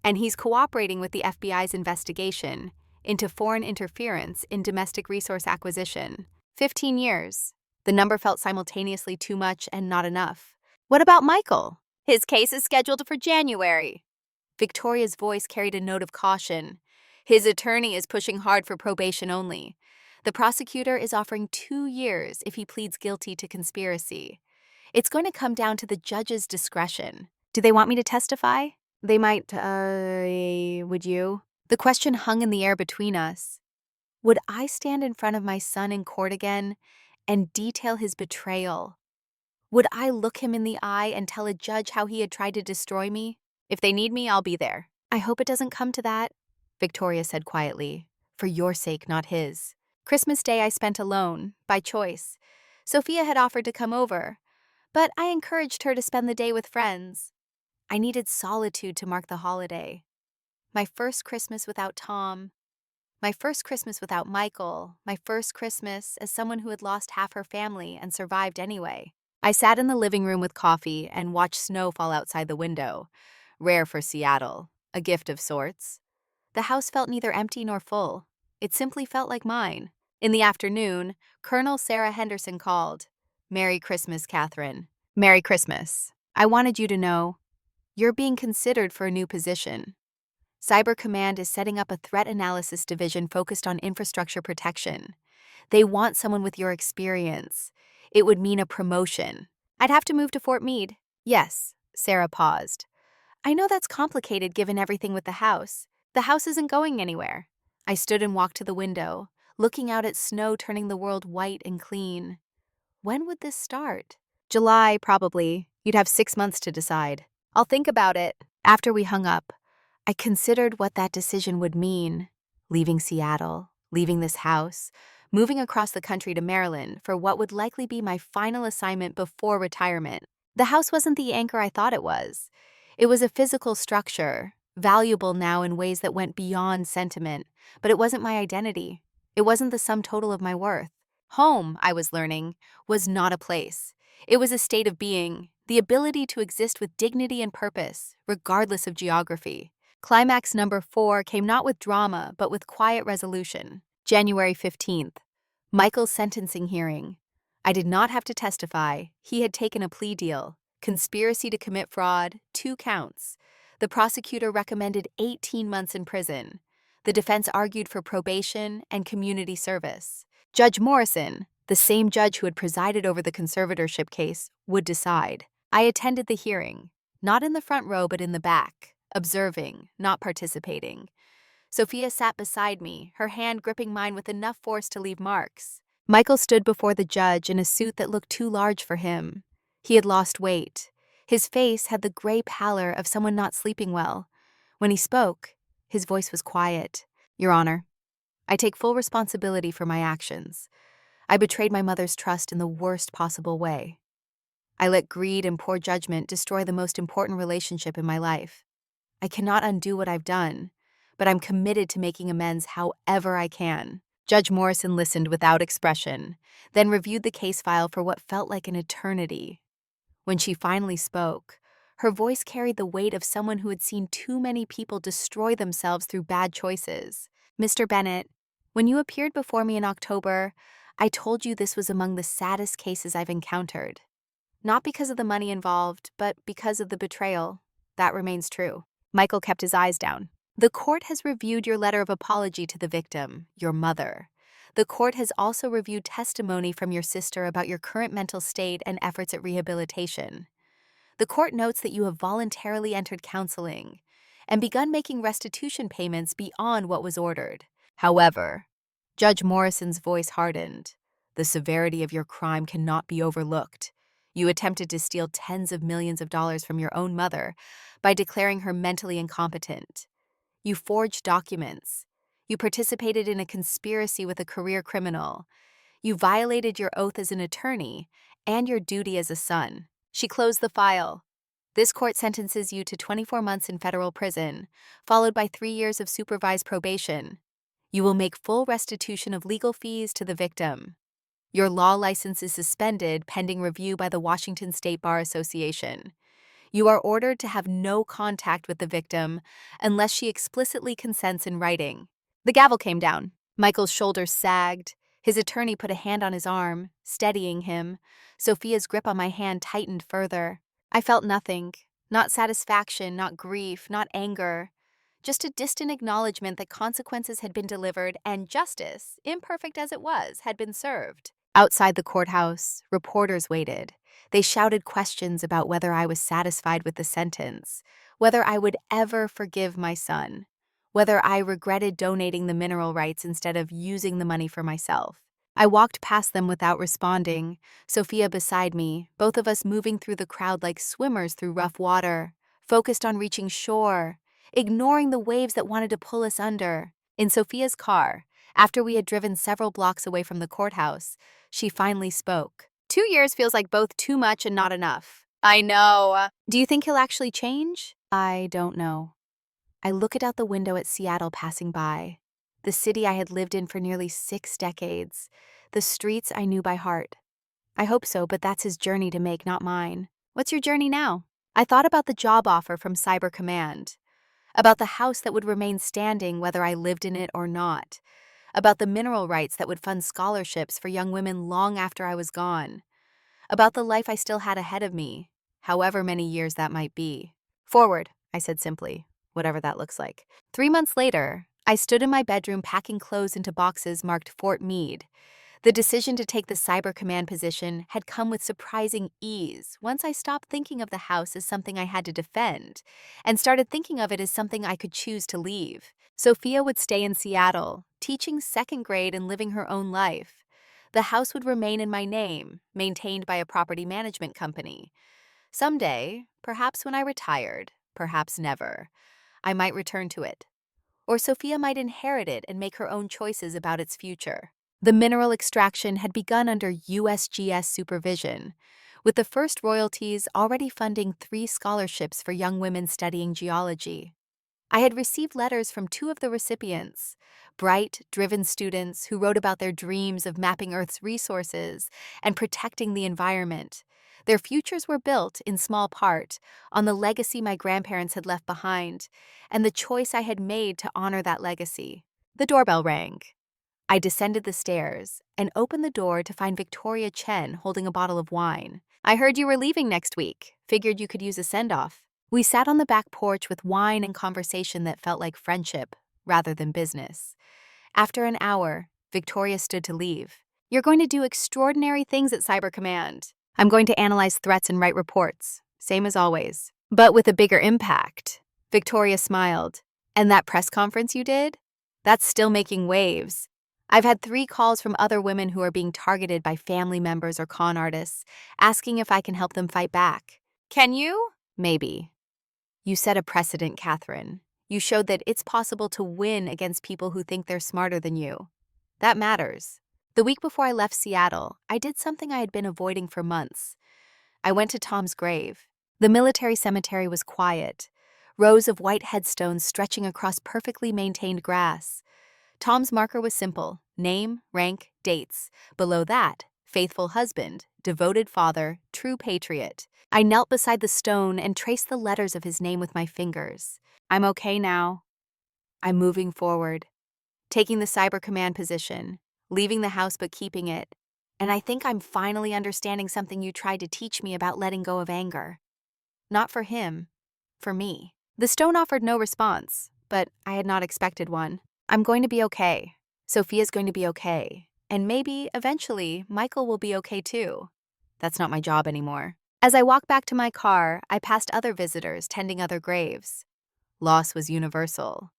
And he's cooperating with the FBI's investigation into foreign interference in domestic resource acquisition. 15 years. The number felt simultaneously too much and not enough. What about Michael? His case is scheduled for January. Victoria's voice carried a note of caution. His attorney is pushing hard for probation only. The prosecutor is offering 2 years if he pleads guilty to conspiracy. It's going to come down to the judge's discretion. Do they want me to testify? They might, would you? The question hung in the air between us. Would I stand in front of my son in court again and detail his betrayal? Would I look him in the eye and tell a judge how he had tried to destroy me? If they need me, I'll be there. I hope it doesn't come to that, Victoria said quietly. For your sake, not his. Christmas Day I spent alone, by choice. Sophia had offered to come over, but I encouraged her to spend the day with friends. I needed solitude to mark the holiday. My first Christmas without Tom. My first Christmas without Michael. My first Christmas as someone who had lost half her family and survived anyway. I sat in the living room with coffee and watched snow fall outside the window. Rare for Seattle, a gift of sorts. The house felt neither empty nor full. It simply felt like mine. In the afternoon, Colonel Sarah Henderson called. "Merry Christmas, Catherine." "Merry Christmas. I wanted you to know you're being considered for a new position. Cyber Command is setting up a threat analysis division focused on infrastructure protection. They want someone with your experience. It would mean a promotion. I'd have to move to Fort Meade." "Yes," Sarah paused. "I know that's complicated given everything with the house. The house isn't going anywhere." I stood and walked to the window, looking out at snow turning the world white and clean. When would this start? "July, probably. You'd have 6 months to decide." "I'll think about it." After we hung up, I considered what that decision would mean. Leaving Seattle, leaving this house, moving across the country to Maryland for what would likely be my final assignment before retirement. The house wasn't the anchor I thought it was. It was a physical structure, valuable now in ways that went beyond sentiment, but it wasn't my identity. It wasn't the sum total of my worth. Home, I was learning, was not a place. It was a state of being, the ability to exist with dignity and purpose, regardless of geography. Climax number 4 came not with drama, but with quiet resolution. January 15th. Michael's sentencing hearing. I did not have to testify. He had taken a plea deal. Conspiracy to commit fraud, 2 counts. The prosecutor recommended 18 months in prison. The defense argued for probation and community service. Judge Morrison, the same judge who had presided over the conservatorship case, would decide. I attended the hearing, not in the front row but in the back, observing, not participating. Sophia sat beside me, her hand gripping mine with enough force to leave marks. Michael stood before the judge in a suit that looked too large for him. He had lost weight. His face had the gray pallor of someone not sleeping well. When he spoke, his voice was quiet. "Your Honor, I take full responsibility for my actions. I betrayed my mother's trust in the worst possible way. I let greed and poor judgment destroy the most important relationship in my life. I cannot undo what I've done, but I'm committed to making amends however I can." Judge Morrison listened without expression, then reviewed the case file for what felt like an eternity. When she finally spoke, her voice carried the weight of someone who had seen too many people destroy themselves through bad choices. "Mr. Bennett, when you appeared before me in October, I told you this was among the saddest cases I've encountered. Not because of the money involved, but because of the betrayal. That remains true." Michael kept his eyes down. "The court has reviewed your letter of apology to the victim, your mother. The court has also reviewed testimony from your sister about your current mental state and efforts at rehabilitation. The court notes that you have voluntarily entered counseling and begun making restitution payments beyond what was ordered. However," Judge Morrison's voice hardened, "the severity of your crime cannot be overlooked. You attempted to steal tens of millions of dollars from your own mother by declaring her mentally incompetent. You forged documents. You participated in a conspiracy with a career criminal. You violated your oath as an attorney and your duty as a son." She closed the file. "This court sentences you to 24 months in federal prison, followed by 3 years of supervised probation. You will make full restitution of legal fees to the victim. Your law license is suspended pending review by the Washington State Bar Association. You are ordered to have no contact with the victim unless she explicitly consents in writing." The gavel came down. Michael's shoulders sagged. His attorney put a hand on his arm, steadying him. Sophia's grip on my hand tightened further. I felt nothing. Not satisfaction, not grief, not anger. Just a distant acknowledgement that consequences had been delivered and justice, imperfect as it was, had been served. Outside the courthouse, reporters waited. They shouted questions about whether I was satisfied with the sentence, whether I would ever forgive my son, whether I regretted donating the mineral rights instead of using the money for myself. I walked past them without responding, Sophia beside me, both of us moving through the crowd like swimmers through rough water, focused on reaching shore, ignoring the waves that wanted to pull us under. In Sophia's car, after we had driven several blocks away from the courthouse, she finally spoke. 2 years feels like both too much and not enough." "I know." "Do you think he'll actually change?" "I don't know." I looked out the window at Seattle passing by, the city I had lived in for nearly 6 decades, the streets I knew by heart. I hope so, but that's his journey to make, not mine. What's your journey now? I thought about the job offer from Cyber Command, about the house that would remain standing whether I lived in it or not, about the mineral rights that would fund scholarships for young women long after I was gone, about the life I still had ahead of me, however many years that might be. Forward, I said simply, whatever that looks like. 3 months later, I stood in my bedroom packing clothes into boxes marked Fort Meade. The decision to take the Cyber Command position had come with surprising ease once I stopped thinking of the house as something I had to defend and started thinking of it as something I could choose to leave. Sophia would stay in Seattle, teaching second grade and living her own life. The house would remain in my name, maintained by a property management company. Someday, perhaps when I retired, perhaps never, I might return to it. Or Sophia might inherit it and make her own choices about its future. The mineral extraction had begun under USGS supervision, with the first royalties already funding 3 scholarships for young women studying geology. I had received letters from 2 of the recipients, bright, driven students who wrote about their dreams of mapping Earth's resources and protecting the environment. Their futures were built, in small part, on the legacy my grandparents had left behind and the choice I had made to honor that legacy. The doorbell rang. I descended the stairs and opened the door to find Victoria Chen holding a bottle of wine. I heard you were leaving next week. Figured you could use a send-off. We sat on the back porch with wine and conversation that felt like friendship rather than business. After an hour, Victoria stood to leave. You're going to do extraordinary things at Cyber Command. I'm going to analyze threats and write reports, same as always, but with a bigger impact. Victoria smiled. And that press conference you did? That's still making waves. I've had 3 calls from other women who are being targeted by family members or con artists, asking if I can help them fight back. Can you? Maybe. You set a precedent, Catherine. You showed that it's possible to win against people who think they're smarter than you. That matters. The week before I left Seattle, I did something I had been avoiding for months. I went to Tom's grave. The military cemetery was quiet, rows of white headstones stretching across perfectly maintained grass. Tom's marker was simple: name, rank, dates. Below that, faithful husband, devoted father, true patriot. I knelt beside the stone and traced the letters of his name with my fingers. I'm okay now. I'm moving forward, taking the Cyber Command position, leaving the house but keeping it. And I think I'm finally understanding something you tried to teach me about letting go of anger. Not for him, for me. The stone offered no response, but I had not expected one. I'm going to be okay. Sophia's going to be okay. And maybe, eventually, Michael will be okay too. That's not my job anymore. As I walked back to my car, I passed other visitors tending other graves. Loss was universal.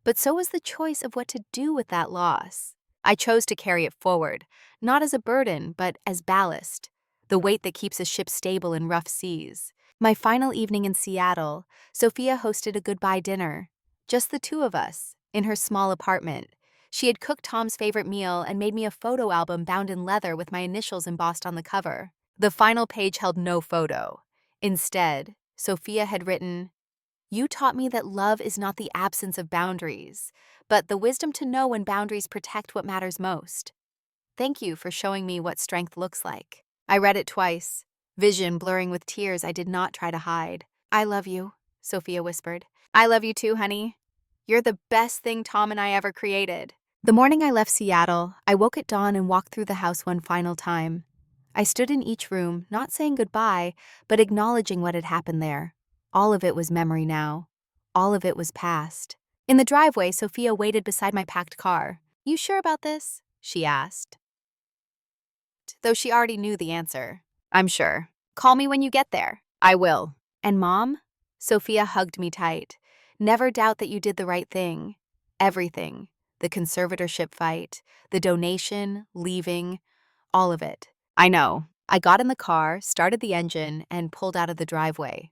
But so was the choice of what to do with that loss. I chose to carry it forward, not as a burden, but as ballast, the weight that keeps a ship stable in rough seas. My final evening in Seattle, Sophia hosted a goodbye dinner. Just the 2 of us, in her small apartment. She had cooked Tom's favorite meal and made me a photo album bound in leather with my initials embossed on the cover. The final page held no photo. Instead, Sophia had written, "You taught me that love is not the absence of boundaries, but the wisdom to know when boundaries protect what matters most. Thank you for showing me what strength looks like." I read it twice, vision blurring with tears I did not try to hide. "I love you," Sophia whispered. "I love you too, honey. You're the best thing Tom and I ever created." The morning I left Seattle, I woke at dawn and walked through the house one final time. I stood in each room, not saying goodbye, but acknowledging what had happened there. All of it was memory now. All of it was past. In the driveway, Sophia waited beside my packed car. "You sure about this?" she asked, though she already knew the answer. "I'm sure. Call me when you get there." "I will." "And Mom?" Sophia hugged me tight. "Never doubt that you did the right thing. Everything. The conservatorship fight, the donation, leaving, all of it." "I know." I got in the car, started the engine, and pulled out of the driveway.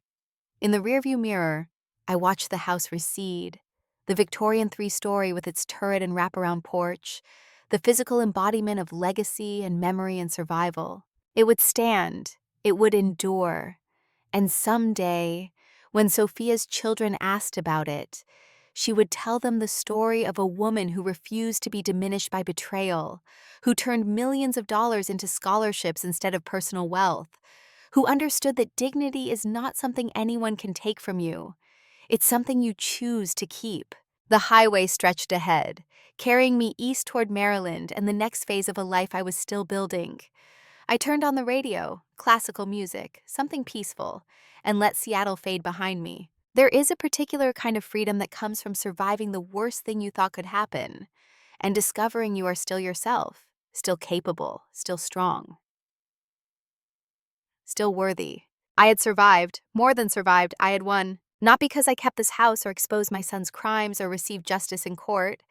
In the rearview mirror, I watched the house recede. The Victorian 3-story with its turret and wraparound porch, the physical embodiment of legacy and memory and survival. It would stand. It would endure. And someday, when Sophia's children asked about it, She would tell them the story of a woman who refused to be diminished by betrayal, who turned millions of dollars into scholarships instead of personal wealth, who understood that dignity is not something anyone can take from you. It's something you choose to keep. The highway stretched ahead, carrying me east toward Maryland and the next phase of a life I was still building. I turned on the radio, classical music, something peaceful, and let Seattle fade behind me. There is a particular kind of freedom that comes from surviving the worst thing you thought could happen and discovering you are still yourself, still capable, still strong, still worthy. I had survived, more than survived, I had won. Not because I kept this house or exposed my son's crimes or received justice in court.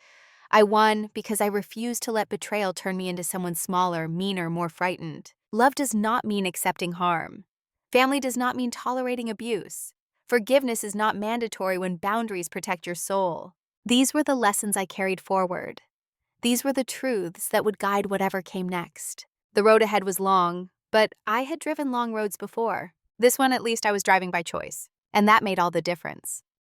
I won because I refused to let betrayal turn me into someone smaller, meaner, more frightened. Love does not mean accepting harm. Family does not mean tolerating abuse. Forgiveness is not mandatory when boundaries protect your soul. These were the lessons I carried forward. These were the truths that would guide whatever came next. The road ahead was long, but I had driven long roads before. This one, at least, I was driving by choice. And that made all the difference.